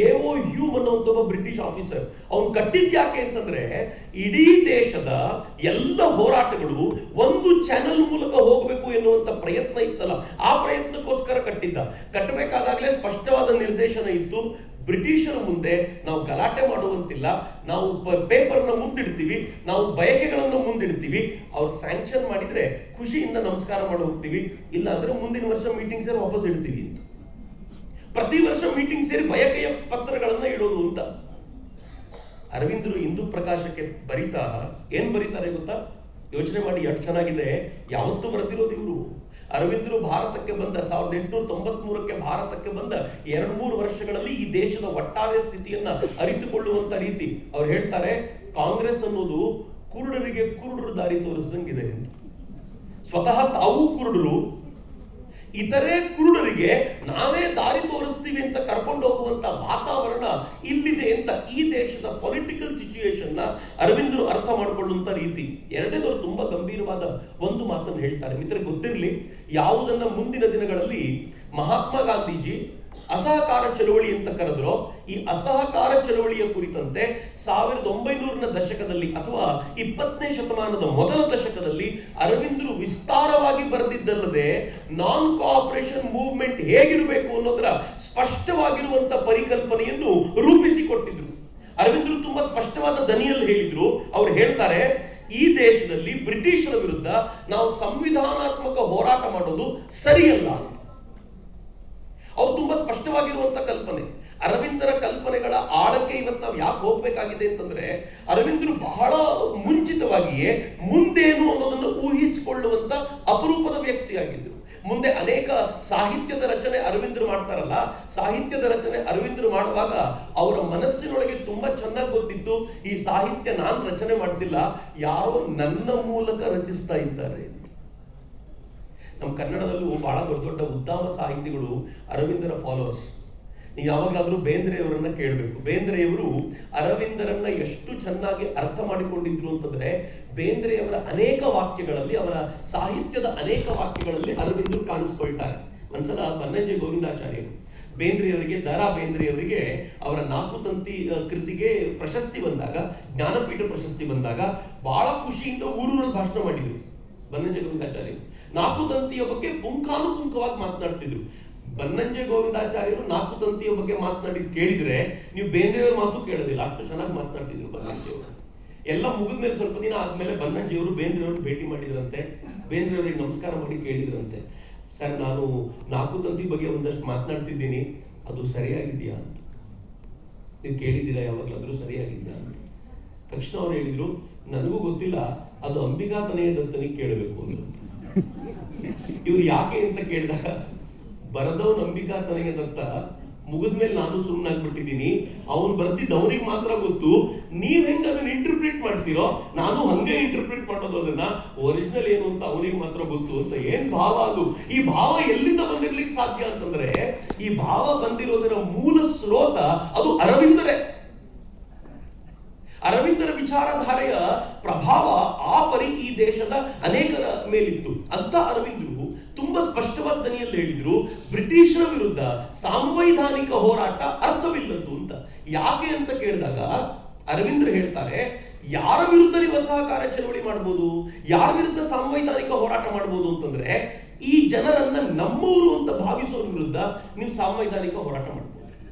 ಎಒ ಹ್ಯೂಮ್ ಅನ್ನುವಂತ ಒಬ್ಬ ಬ್ರಿಟಿಷ್ ಆಫೀಸರ್, ಅವ್ನು ಕಟ್ಟಿದ್ ಯಾಕೆ ಅಂತಂದ್ರೆ, ಇಡೀ ದೇಶದ ಎಲ್ಲ ಹೋರಾಟಗಳು ಒಂದು ಚಾನೆಲ್ ಮೂಲಕ ಹೋಗಬೇಕು ಎನ್ನುವಂತ ಪ್ರಯತ್ನ ಇತ್ತಲ್ಲ, ಆ ಪ್ರಯತ್ನಕ್ಕೋಸ್ಕರ ಕಟ್ಟಬೇಕಾದಾಗಲೇ ಸ್ಪಷ್ಟವಾದ ನಿರ್ದೇಶನ ಇತ್ತು. ಬ್ರಿಟಿಷರ ಮುಂದೆ ನಾವು ಗಲಾಟೆ ಮಾಡುವಂತಿಲ್ಲ, ನಾವು ಪೇಪರ್ನ ಮುಂದಿಡ್ತೀವಿ, ನಾವು ಬಯಕೆಗಳನ್ನು ಮುಂದಿಡ್ತೀವಿ, ಅವ್ರು ಸ್ಯಾಂಕ್ಷನ್ ಮಾಡಿದ್ರೆ ಖುಷಿಯಿಂದ ನಮಸ್ಕಾರ ಮಾಡಿ ಹೋಗ್ತೀವಿ, ಇಲ್ಲ ಅಂದ್ರೆ ಮುಂದಿನ ವರ್ಷ ಮೀಟಿಂಗ್ ಸೇರಿ ವಾಪಸ್ ಇಡ್ತೀವಿ ಅಂತ. ಪ್ರತಿ ವರ್ಷ ಮೀಟಿಂಗ್ ಸೇರಿ ಬಯಕೆಯ ಪತ್ರಗಳನ್ನ ಇಡೋದು ಅಂತ. ಅರವಿಂದರು ಇಂದು ಪ್ರಕಾಶಕ್ಕೆ ಏನ್ ಬರೀತಾರೆ ಗೊತ್ತಾ? ಯೋಚನೆ ಮಾಡಿ ಎಷ್ಟು ಚೆನ್ನಾಗಿದೆ. ಯಾವತ್ತೂ ಬರೆದಿರೋದು ಇವರು. ಅರವಿಂದರು ಭಾರತಕ್ಕೆ ಬಂದ 1893ಕ್ಕೆ ಭಾರತಕ್ಕೆ ಬಂದ 2-3 ವರ್ಷಗಳಲ್ಲಿ ಈ ದೇಶದ ಒಟ್ಟಾರೆ ಸ್ಥಿತಿಯನ್ನ ಅರಿತುಕೊಳ್ಳುವಂತ ರೀತಿ ಅವ್ರು ಹೇಳ್ತಾರೆ, ಕಾಂಗ್ರೆಸ್ ಅನ್ನೋದು ಕುರುಡರಿಗೆ ಕುರುಡರು ದಾರಿ ತೋರಿಸಿದಂಗಿದೆ ಅಂತ. ಸ್ವತಃ ತಾವು ಕುರುಡರು, ಇತರೆ ಕುರುಡರಿಗೆ ನಾವೇ ದಾರಿ ತೋರಿಸ್ತೀವಿ ಅಂತ ಕರ್ಕೊಂಡು ಹೋಗುವಂತ ವಾತಾವರಣ ಇಲ್ಲಿದೆ ಅಂತ ಈ ದೇಶದ ಪೊಲಿಟಿಕಲ್ ಸಿಚುಯೇಷನ್ ನ ಅರವಿಂದರು ಅರ್ಥ ಮಾಡಿಕೊಳ್ಳುವಂತ ರೀತಿ. ಎರಡನೇದವರು ತುಂಬಾ ಗಂಭೀರವಾದ ಒಂದು ಮಾತನ್ನು ಹೇಳ್ತಾರೆ. ಮಿತ್ರರಿಗೆ ಗೊತ್ತಿರಲಿ, ಯಾವುದನ್ನ ಮುಂದಿನ ದಿನಗಳಲ್ಲಿ ಮಹಾತ್ಮ ಗಾಂಧೀಜಿ ಅಸಹಕಾರ ಚಳವಳಿ ಅಂತ ಕರೆದ್ರು, ಈ ಅಸಹಕಾರ ಚಳವಳಿಯ ಕುರಿತಂತೆ 1900ರ ದಶಕದಲ್ಲಿ ಅಥವಾ 20ನೇ ಶತಮಾನದ ಮೊದಲ ದಶಕದಲ್ಲಿ ಅರವಿಂದರು ವಿಸ್ತಾರವಾಗಿ ಬರೆದಿದ್ದಲ್ಲದೆ, ನಾನ್ ಕೋಆಪರೇಷನ್ ಮೂವ್ಮೆಂಟ್ ಹೇಗಿರಬೇಕು ಅನ್ನೋದರ ಸ್ಪಷ್ಟವಾಗಿರುವಂತ ಪರಿಕಲ್ಪನೆಯನ್ನು ರೂಪಿಸಿಕೊಟ್ಟಿದ್ರು. ಅರವಿಂದರು ತುಂಬಾ ಸ್ಪಷ್ಟವಾದ ದನಿಯಲ್ಲಿ ಹೇಳಿದ್ರು. ಅವ್ರು ಹೇಳ್ತಾರೆ, ಈ ದೇಶದಲ್ಲಿ ಬ್ರಿಟಿಷರ ವಿರುದ್ಧ ನಾವು ಸಂವಿಧಾನಾತ್ಮಕ ಹೋರಾಟ ಮಾಡೋದು ಸರಿಯಲ್ಲ ಅಂತ. ಅವ್ರು ತುಂಬಾ ಸ್ಪಷ್ಟವಾಗಿರುವಂತ ಕಲ್ಪನೆ. ಅರವಿಂದರ ಕಲ್ಪನೆಗಳ ಆಳಕ್ಕೆ ಇವತ್ತು ನಾವು ಯಾಕೆ ಹೋಗ್ಬೇಕಾಗಿದೆ ಅಂತಂದ್ರೆ, ಅರವಿಂದರು ಬಹಳ ಮುಂಚಿತವಾಗಿಯೇ ಮುಂದೇನು ಅನ್ನೋದನ್ನು ಊಹಿಸಿಕೊಳ್ಳುವಂತ ಅಪರೂಪದ ವ್ಯಕ್ತಿಯಾಗಿದ್ರು. ಮುಂದೆ ಅನೇಕ ಸಾಹಿತ್ಯದ ರಚನೆ ಅರವಿಂದರು ಮಾಡ್ತಾರಲ್ಲ, ಸಾಹಿತ್ಯದ ರಚನೆ ಅರವಿಂದರು ಮಾಡುವಾಗ ಅವರ ಮನಸ್ಸಿನೊಳಗೆ ತುಂಬಾ ಚೆನ್ನಾಗಿ ಗೊತ್ತಿತ್ತು, ಈ ಸಾಹಿತ್ಯ ನಾನು ರಚನೆ ಮಾಡ್ತಿಲ್ಲ, ಯಾರೋ ನನ್ನ ಮೂಲಕ ರಚಿಸ್ತಾ ಇದ್ದಾರೆ. ನಮ್ಮ ಕನ್ನಡದಲ್ಲೂ ಬಹಳ ದೊಡ್ಡ ದೊಡ್ಡ ಉದ್ದಾಮ ಸಾಹಿತಿಗಳು ಅರವಿಂದರ ಫಾಲೋವರ್ಸ್. ನೀವು ಯಾವಾಗಲಾದ್ರೂ ಬೇಂದ್ರೆಯವರನ್ನ ಕೇಳಬೇಕು. ಬೇಂದ್ರೆಯವರು ಅರವಿಂದರನ್ನ ಎಷ್ಟು ಚೆನ್ನಾಗಿ ಅರ್ಥ ಮಾಡಿಕೊಂಡಿದ್ರು ಅಂತಂದ್ರೆ, ಬೇಂದ್ರೆಯವರ ಅನೇಕ ವಾಕ್ಯಗಳಲ್ಲಿ, ಅವರ ಸಾಹಿತ್ಯದ ಅನೇಕ ವಾಕ್ಯಗಳಲ್ಲಿ ಅರವಿಂದರು ಕಾಣಿಸ್ಕೊಳ್ತಾರೆ. ಒಂದ್ಸಲ ಬನ್ನಂಜೆ ಗೋವಿಂದಾಚಾರ್ಯರು ಬೇಂದ್ರೆಯವರಿಗೆ, ದ.ರಾ. ಬೇಂದ್ರೆಯವರಿಗೆ ಅವರ ನಾಲ್ಕು ತಂತಿ ಕೃತಿಗೆ ಪ್ರಶಸ್ತಿ ಬಂದಾಗ, ಜ್ಞಾನಪೀಠ ಪ್ರಶಸ್ತಿ ಬಂದಾಗ ಬಹಳ ಖುಷಿಯಿಂದ ಊರೂರಲ್ಲಿ ಭಾಷಣ ಮಾಡಿದ್ರು ಬನ್ನಂಜೆ ಗೋವಿಂದಾಚಾರ್ಯರು. ನಾಲ್ಕು ತಂತಿಯ ಬಗ್ಗೆ ಪುಂಖಾನುಪುಂಖವಾಗಿ ಮಾತನಾಡ್ತಿದ್ರು. ಬನ್ನಂಜೆ ಗೋವಿಂದಾಚಾರ್ಯರು ನಾಲ್ಕು ತಂತಿಯ ಬಗ್ಗೆ ಮಾತನಾಡಿದ್ ಕೇಳಿದ್ರೆ ನೀವು ಬೇಂದ್ರೆಯವ್ರ ಮಾತು ಕೇಳೋದಿಲ್ಲ, ಅಷ್ಟು ಚೆನ್ನಾಗಿ ಮಾತನಾಡ್ತಿದ್ರು ಬನ್ನಂಜೆಯವರು. ಎಲ್ಲ ಮುಗಿದ್ಮೇಲೆ ಸ್ವಲ್ಪ ದಿನ ಆದ್ಮೇಲೆ ಬನ್ನಂಜಿಯವರು ಬೇಂದ್ರೆಯವರು ಭೇಟಿ ಮಾಡಿದ್ರಂತೆ. ಬೇಂದ್ರೆಯವರಿಗೆ ನಮಸ್ಕಾರ ಮಾಡಿ ಕೇಳಿದ್ರಂತೆ, ಸರ್ ನಾನು ನಾಲ್ಕು ತಂತಿ ಬಗ್ಗೆ ಒಂದಷ್ಟು ಮಾತನಾಡ್ತಿದ್ದೀನಿ, ಅದು ಸರಿಯಾಗಿದೆಯಾ ಅಂತ ನೀವು ಕೇಳಿದ್ದೀರಾ ಯಾವಾಗಲಾದ್ರೂ ಸರಿಯಾಗಿದೆಯಾ ಅಂತ? ತಕ್ಷಣ ಅವ್ರು ಹೇಳಿದ್ರು, ನನಗೂ ಗೊತ್ತಿಲ್ಲ, ಅದು ಅಂಬಿಕಾ ತನಯ ದತ್ತನಿಗೆ ಕೇಳಬೇಕು ಅಂದ್ರು. ಇವ್ರು ಯಾಕೆ ಅಂತ ಕೇಳಿದಾಗ, ಬರದವನ್ ಅಂಬಿಕಾ ತನಯ ದತ್ತ, ಮುಗಿದ್ಮೇಲೆ ನಾನು ಸುಮ್ಮನಾಗ್ಬಿಟ್ಟಿದ್ದೀನಿ, ಅವನು ಬರ್ತಿದ್ದು ಅವನಿಗೆ ಮಾತ್ರ ಗೊತ್ತು, ನೀವ್ ಹೆಂಗ ಅದನ್ನ ಇಂಟರ್ಪ್ರಿಟ್ ಮಾಡ್ತೀರೋ ನಾನು ಹಂಗೆ ಇಂಟರ್ಪ್ರಿಟ್ ಮಾಡೋದು, ಅದನ್ನ ಒರಿಜಿನಲ್ ಏನು ಅಂತ ಅವನಿಗೆ ಮಾತ್ರ ಗೊತ್ತು ಅಂತ. ಏನ್ ಭಾವ ಅದು? ಈ ಭಾವ ಎಲ್ಲಿಂದ ಬಂದಿರ್ಲಿಕ್ಕೆ ಸಾಧ್ಯ ಅಂತಂದ್ರೆ, ಈ ಭಾವ ಬಂದಿರೋದರ ಮೂಲ ಸ್ರೋತ ಅದು ಅರವಿಂದರೇ. ಅರವಿಂದರ ವಿಚಾರಧಾರೆಯ ಪ್ರಭಾವ ಆ ಪರಿ ಈ ದೇಶದ ಅನೇಕರ ಮೇಲಿತ್ತು. ಅಂತ ಅರವಿಂದರು ತುಂಬಾ ಸ್ಪಷ್ಟವಾದ ದನಿಯಲ್ಲಿ ಹೇಳಿದ್ರು, ಬ್ರಿಟಿಷರ ವಿರುದ್ಧ ಸಾಂವೈಧಾನಿಕ ಹೋರಾಟ ಅರ್ಥವಿಲ್ಲದ್ದು ಅಂತ. ಯಾಕೆ ಅಂತ ಕೇಳಿದಾಗ ಅರವಿಂದರು ಹೇಳ್ತಾರೆ, ಯಾರ ವಿರುದ್ಧ ನೀವು ಅಸಹಕಾರ ಚಳವಳಿ ಮಾಡಬಹುದು, ಯಾರ ವಿರುದ್ಧ ಸಾಂವೈಧಾನಿಕ ಹೋರಾಟ ಮಾಡಬಹುದು ಅಂತಂದ್ರೆ, ಈ ಜನರನ್ನ ನಮ್ಮವರು ಅಂತ ಭಾವಿಸೋರ ವಿರುದ್ಧ ನೀವು ಸಾಂವೈಧಾನಿಕ ಹೋರಾಟ ಮಾಡಬಹುದು.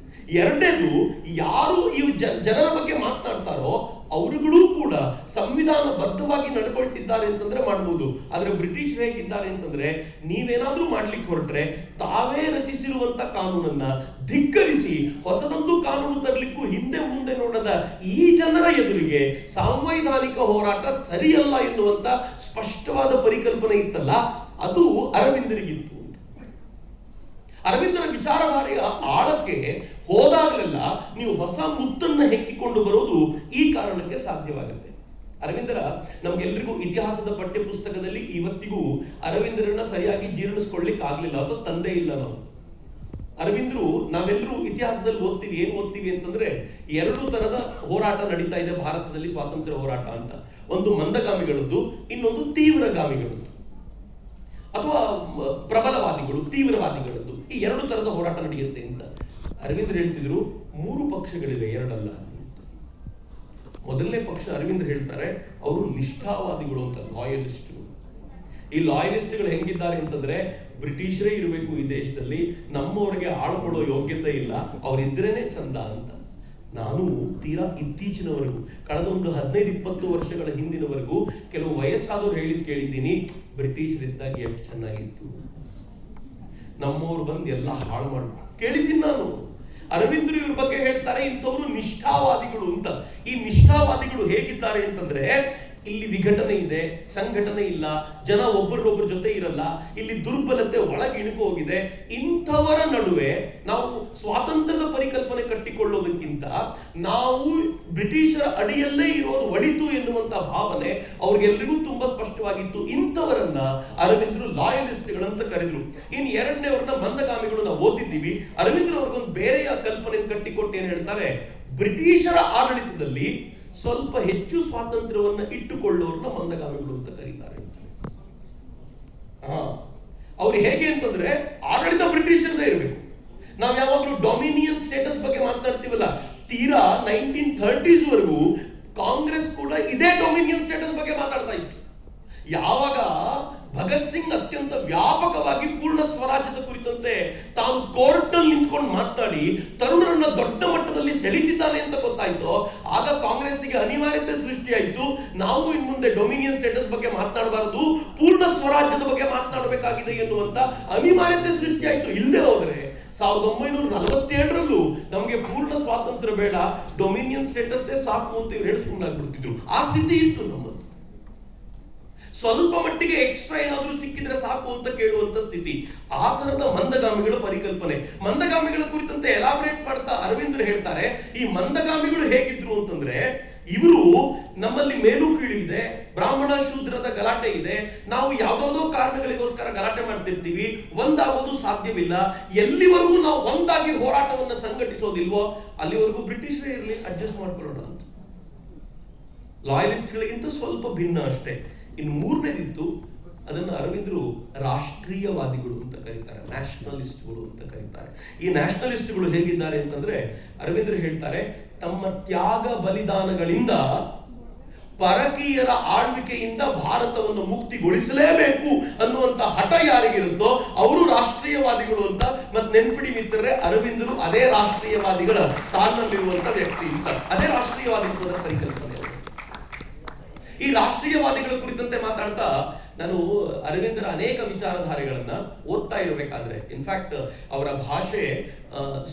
ಎರಡನೇದು, ಯಾರು ಈ ಜನರ ಬಗ್ಗೆ ಮಾತನಾಡ್ತಾರೋ ಅವರುಗಳು ಕೂಡ ಸಂವಿಧಾನ ಬದ್ಧವಾಗಿ ನಡ್ಕೊಳ್ತಿದ್ದಾರೆ ಅಂತಂದ್ರೆ ಮಾಡಬಹುದು. ಆದ್ರೆ ಬ್ರಿಟಿಷ್ ಹೇಗಿದ್ದಾರೆ ಅಂತಂದ್ರೆ, ನೀವೇನಾದ್ರೂ ಮಾಡ್ಲಿಕ್ಕೆ ಹೊರಟ್ರೆ ತಾವೇ ರಚಿಸಿರುವಂತ ಕಾನೂನನ್ನ ಧಿಕ್ಕರಿಸಿ ಹೊಸದೊಂದು ಕಾನೂನು ತರಲಿಕ್ಕೂ ಹಿಂದೆ ಮುಂದೆ ನೋಡದ ಈ ಜನರ ಎದುರಿಗೆ ಸಾಂವೈಧಾನಿಕ ಹೋರಾಟ ಸರಿಯಲ್ಲ ಎನ್ನುವಂತ ಸ್ಪಷ್ಟವಾದ ಪರಿಕಲ್ಪನೆ ಇತ್ತಲ್ಲ, ಅದು ಅರವಿಂದರಿಗಿತ್ತು. ಅರವಿಂದರ ವಿಚಾರಧಾರೆಯ ಆಳಕ್ಕೆ ಹೋದಾಗಲೆಲ್ಲ ನೀವು ಹೊಸ ಮುತ್ತನ್ನ ಹೆಕ್ಕಿಕೊಂಡು ಬರೋದು ಈ ಕಾರಣಕ್ಕೆ ಸಾಧ್ಯವಾಗುತ್ತೆ. ಅರವಿಂದರ ನಮ್ಗೆಲ್ರಿಗೂ ಇತಿಹಾಸದ ಪಠ್ಯ ಪುಸ್ತಕದಲ್ಲಿ ಇವತ್ತಿಗೂ ಅರವಿಂದರನ್ನ ಸರಿಯಾಗಿ ಜೀರ್ಣಿಸ್ಕೊಳ್ಳಿಕ್ ಆಗ್ಲಿಲ್ಲ, ಅದು ತಂದೆ ಇಲ್ಲ ನಾವು. ಅರವಿಂದರು ನಾವೆಲ್ಲರೂ ಇತಿಹಾಸದಲ್ಲಿ ಓದ್ತೀವಿ, ಏನ್ ಓದ್ತೀವಿ ಅಂತಂದ್ರೆ, ಎರಡು ತರದ ಹೋರಾಟ ನಡೀತಾ ಇದೆ ಭಾರತದಲ್ಲಿ ಸ್ವಾತಂತ್ರ್ಯ ಹೋರಾಟ ಅಂತ. ಒಂದು ಮಂದಗಾಮಿಗಳದ್ದು, ಇನ್ನೊಂದು ತೀವ್ರಗಾಮಿಗಳದ್ದು ಅಥವಾ ಪ್ರಬಲವಾದಿಗಳು, ತೀವ್ರವಾದಿಗಳದ್ದು. ಈ ಎರಡು ತರದ ಹೋರಾಟ ನಡೆಯುತ್ತೆ ಅಂತ ಅರವಿಂದ್ರ ಹೇಳ್ತಿದ್ರು. ಮೂರು ಪಕ್ಷಗಳಿವೆ, ಎರಡಲ್ಲ. ಮೊದಲನೇ ಪಕ್ಷ ಅರವಿಂದ್ರ ಹೇಳ್ತಾರೆ, ಅವರು ನಿಷ್ಠಾವಾದಿಗಳು ಅಂತ, ಲಾಯಲಿಸ್ಟ್ಗಳು. ಈ ಲಾಯಲಿಸ್ಟ್ಗಳು ಹೆಂಗಿದ್ದಾರೆ ಅಂತಂದ್ರೆ, ಬ್ರಿಟಿಷರೇ ಇರಬೇಕು ಈ ದೇಶದಲ್ಲಿ, ನಮ್ಮವರಿಗೆ ಆಳ್ಕೊಳ್ಳೋ ಯೋಗ್ಯತೆ ಇಲ್ಲ, ಅವರಿದ್ರೇನೆ ಚಂದ ಅಂತ. ನಾನು ತೀರಾ ಇತ್ತೀಚಿನವರೆಗೂ, ಕಳೆದ ಒಂದು 15-20 ವರ್ಷಗಳ ಹಿಂದಿನವರೆಗೂ ಕೆಲವು ವಯಸ್ಸಾದವ್ರು ಹೇಳಿದ್ ಕೇಳಿದ್ದೀನಿ, ಬ್ರಿಟಿಷರಿದ್ದಾಗ ಎಷ್ಟು ಚೆನ್ನಾಗಿತ್ತು, ನಮ್ಮವ್ರು ಬಂದು ಎಲ್ಲ ಹಾಳು ಮಾಡು ಕೇಳಿದ್ದೀನಿ ನಾನು. ಅರವಿಂದರು ಇವ್ರ ಬಗ್ಗೆ ಹೇಳ್ತಾರೆ, ಇಂಥವ್ರು ನಿಷ್ಠಾವಾದಿಗಳು ಅಂತ. ಈ ನಿಷ್ಠಾವಾದಿಗಳು ಹೇಗಿದ್ದಾರೆ ಅಂತಂದ್ರೆ, ಇಲ್ಲಿ ವಿಘಟನೆ ಇದೆ, ಸಂಘಟನೆ ಇಲ್ಲ, ಜನ ಒಬ್ಬರೊಬ್ಬರ ಜೊತೆ ಇರಲ್ಲ, ಇಲ್ಲಿ ದುರ್ಬಲತೆ ಒಳಗೆ ಇಣುಕು ಹೋಗಿದೆ. ಇಂಥವರ ನಡುವೆ ನಾವು ಸ್ವಾತಂತ್ರ್ಯದ ಪರಿಕಲ್ಪನೆ ಕಟ್ಟಿಕೊಳ್ಳೋದಕ್ಕಿಂತ ನಾವು ಬ್ರಿಟಿಷರ ಅಡಿಯಲ್ಲೇ ಇರೋದು ಒಳಿತು ಎನ್ನುವಂತ ಭಾವನೆ ಅವ್ರಿಗೆಲ್ಲರಿಗೂ ತುಂಬಾ ಸ್ಪಷ್ಟವಾಗಿತ್ತು. ಇಂಥವರನ್ನ ಅರವಿಂದರು ಲಾಯಲಿಸ್ಟ್ಗಳಂತ ಕರೆದ್ರು. ಇನ್ ಎರಡನೇವ್ರನ್ನ ಮಂದಗಾಮಿಗಳು ನಾವು ಓದಿದ್ದೀವಿ. ಅರವಿಂದರು ಅವ್ರಿಗೊಂದು ಬೇರೆಯ ಕಲ್ಪನೆ ಕಟ್ಟಿಕೊಟ್ಟು ಏನ್ ಹೇಳ್ತಾರೆ, ಬ್ರಿಟಿಷರ ಆಡಳಿತದಲ್ಲಿ ಸ್ವಲ್ಪ ಹೆಚ್ಚು ಸ್ವಾತಂತ್ರ್ಯವನ್ನ ಇಟ್ಟುಕೊಳ್ಳೋರ್ನ ಮಂದಗಾಮಿಗಳು ಅಂತ ಕರೀತಾರೆ. ಅವ್ರು ಹೇಗೆ ಅಂತಂದ್ರೆ, ಆಡಳಿತ ಬ್ರಿಟಿಷರದೇ ಇರಬೇಕು. ನಾವ್ ಯಾವಾಗ್ಲೂ ಡೊಮಿನಿಯನ್ ಸ್ಟೇಟಸ್ ಬಗ್ಗೆ ಮಾತನಾಡ್ತೀವಲ್ಲ, ತೀರಾ 1930s ವರೆಗೂ ಕಾಂಗ್ರೆಸ್ ಕೂಡ ಇದೇ ಡೊಮಿನಿಯನ್ ಸ್ಟೇಟಸ್ ಬಗ್ಗೆ ಮಾತಾಡ್ತಾ ಇತ್ತು. ಯಾವಾಗ ಭಗತ್ ಸಿಂಗ್ ಅತ್ಯಂತ ವ್ಯಾಪಕವಾಗಿ ಪೂರ್ಣ ಸ್ವರಾಜ್ಯದ ಕುರಿತಂತೆ ತಾನು ಕೋರ್ಟ್ ನಲ್ಲಿ ನಿಂತ್ಕೊಂಡು ಮಾತನಾಡಿ ತರುಣರನ್ನ ದೊಡ್ಡ ಮಟ್ಟದಲ್ಲಿ ಸೆಳೆದಿದ್ದಾನೆ ಅಂತ ಗೊತ್ತಾಯ್ತು, ಆಗ ಕಾಂಗ್ರೆಸ್ಸಿಗೆ ಅನಿವಾರ್ಯತೆ ಸೃಷ್ಟಿಯಾಯಿತು. ನಾವು ಇನ್ ಮುಂದೆ ಡೊಮಿನಿಯನ್ ಸ್ಟೇಟಸ್ ಬಗ್ಗೆ ಮಾತನಾಡಬಾರದು, ಪೂರ್ಣ ಸ್ವರಾಜ್ಯದ ಬಗ್ಗೆ ಮಾತನಾಡಬೇಕಾಗಿದೆ ಎನ್ನುವಂತ ಅನಿವಾರ್ಯತೆ ಸೃಷ್ಟಿಯಾಯಿತು. ಇಲ್ಲದೆ ಹೋದ್ರೆ 1947ರಲ್ಲೂ ನಮಗೆ ಪೂರ್ಣ ಸ್ವಾತಂತ್ರ್ಯ ಬೇಡ, ಡೊಮಿನಿಯನ್ ಸ್ಟೇಟಸ್ ಸಾಕು ಅಂತ ಇವ್ರು ಹೇಳಿ ಸುಮ್ಮನಾಗ್ಬಿಡ್ತಿದ್ರು. ಆ ಸ್ಥಿತಿ ಇತ್ತು ನಮ್ಮದು. ಸ್ವಲ್ಪ ಮಟ್ಟಿಗೆ ಎಕ್ಸ್ಟ್ರಾ ಏನಾದ್ರೂ ಸಿಕ್ಕಿದ್ರೆ ಸಾಕು ಅಂತ ಕೇಳುವಂತ ಸ್ಥಿತಿ. ಆ ತರದ ಮಂದಗಾಮಿಗಳ ಪರಿಕಲ್ಪನೆ. ಮಂದಗಾಮಿಗಳ ಕುರಿತಂತೆ ಎಲಾಬರೇಟ್ ಮಾಡ್ತಾ ಅರವಿಂದರು ಹೇಳ್ತಾರೆ, ಈ ಮಂದಗಾಮಿಗಳು ಹೇಗಿದ್ರು ಅಂತಂದ್ರೆ, ಇವರು ನಮ್ಮಲ್ಲಿ ಮೇಲು ಕೀಳು ಇದೆ, ಬ್ರಾಹ್ಮಣ ಶೂದ್ರದ ಗಲಾಟೆ ಇದೆ, ನಾವು ಯಾವ್ದಾವುದೋ ಕಾರಣಗಳಿಗೋಸ್ಕರ ಗಲಾಟೆ ಮಾಡ್ತಿರ್ತೀವಿ, ಒಂದಾಗೋದು ಸಾಧ್ಯವಿಲ್ಲ. ಎಲ್ಲಿವರೆಗೂ ನಾವು ಒಂದಾಗಿ ಹೋರಾಟವನ್ನ ಸಂಘಟಿಸೋದಿಲ್ವೋ ಅಲ್ಲಿವರೆಗೂ ಬ್ರಿಟಿಷರೇ ಇರಲಿ, ಅಡ್ಜಸ್ಟ್ ಮಾಡ್ಕೊಳ್ಳೋಣ ಅಂತ. ಲಾಯಲಿಸ್ಟ್ಗಳಿಗಿಂತ ಸ್ವಲ್ಪ ಭಿನ್ನ ಅಷ್ಟೇ. ಇನ್ನು ಮೂರನೇದಿತ್ತು ಅದನ್ನ ಅರವಿಂದರು ರಾಷ್ಟ್ರೀಯವಾದಿಗಳು ಅಂತ ಕರೀತಾರೆ, ನ್ಯಾಷನಲಿಸ್ಟ್ಗಳು ಅಂತ ಕರೀತಾರೆ. ಈ ನ್ಯಾಷನಲಿಸ್ಟ್ಗಳು ಹೇಗಿದ್ದಾರೆ ಅಂತಂದ್ರೆ, ಅರವಿಂದರು ಹೇಳ್ತಾರೆ, ತಮ್ಮ ತ್ಯಾಗ ಬಲಿದಾನಗಳಿಂದ ಪರಕೀಯರ ಆಳ್ವಿಕೆಯಿಂದ ಭಾರತವನ್ನು ಮುಕ್ತಿಗೊಳಿಸಲೇಬೇಕು ಅನ್ನುವಂತ ಹಠ ಯಾರಿಗಿರುತ್ತೋ ಅವರು ರಾಷ್ಟ್ರೀಯವಾದಿಗಳು ಅಂತ. ಮತ್ತೆ ನೆನ್ಪಿಡಿ ಮಿತ್ರರೇ, ಅರವಿಂದರು ಅದೇ ರಾಷ್ಟ್ರೀಯವಾದಿಗಳ ಸಾಲಿನಲ್ಲಿರುವಂತ ವ್ಯಕ್ತಿ ಅಂತ. ಅದೇ ರಾಷ್ಟ್ರೀಯವಾದಿತ್ವದ ಪರಿಕಲ್ಪನೆ. ಈ ರಾಷ್ಟ್ರೀಯವಾದಿಗಳ ಕುರಿತಂತೆ ಮಾತಾಡ್ತಾ ನಾನು ಅರವಿಂದರ ಅನೇಕ ವಿಚಾರಧಾರೆಗಳನ್ನ ಓದ್ತಾ ಇರಬೇಕಾದ್ರೆ, ಇನ್ಫ್ಯಾಕ್ಟ್ ಅವರ ಭಾಷೆ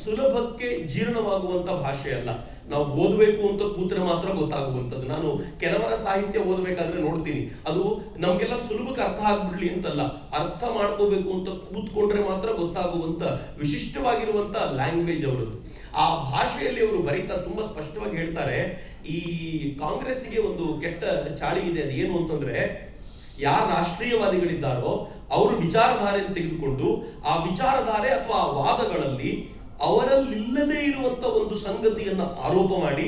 ಸುಲಭಕ್ಕೆ ಜೀರ್ಣವಾಗುವಂತ ಭಾಷೆ ಅಲ್ಲ. ನಾವು ಓದಬೇಕು ಅಂತ ಕೂತ್ರೆ ಮಾತ್ರ ಗೊತ್ತಾಗುವಂಥದ್ದು. ನಾನು ಕೆಲವರ ಸಾಹಿತ್ಯ ಓದಬೇಕಾದ್ರೆ ನೋಡ್ತೀನಿ, ಅದು ನಮ್ಗೆಲ್ಲ ಸುಲಭಕ್ಕೆ ಅರ್ಥ ಆಗ್ಬಿಡ್ಲಿ ಅಂತಲ್ಲ, ಅರ್ಥ ಮಾಡ್ಕೋಬೇಕು ಅಂತ ಕೂತ್ಕೊಂಡ್ರೆ ಮಾತ್ರ ಗೊತ್ತಾಗುವಂತ ವಿಶಿಷ್ಟವಾಗಿರುವಂತ ಲ್ಯಾಂಗ್ವೇಜ್ ಅವರದ್ದು. ಆ ಭಾಷೆಯಲ್ಲಿ ಅವರು ಬರೀತಾ ತುಂಬಾ ಸ್ಪಷ್ಟವಾಗಿ ಹೇಳ್ತಾರೆ, ಈ ಕಾಂಗ್ರೆಸ್ಗೆ ಒಂದು ಕೆಟ್ಟ ಚಾಳಿ ಇದೆ. ಅದು ಏನು ಅಂತಂದ್ರೆ, ಯಾರು ರಾಷ್ಟ್ರೀಯವಾದಿಗಳಿದ್ದಾರೋ ಅವರು ವಿಚಾರಧಾರೆಯನ್ನು ತೆಗೆದುಕೊಂಡು ಆ ವಿಚಾರಧಾರೆ ಅಥವಾ ಆ ವಾದಗಳಲ್ಲಿ ಅವರಲ್ಲಿಲ್ಲದೆ ಇರುವಂತ ಒಂದು ಸಂಗತಿಯನ್ನ ಆರೋಪ ಮಾಡಿ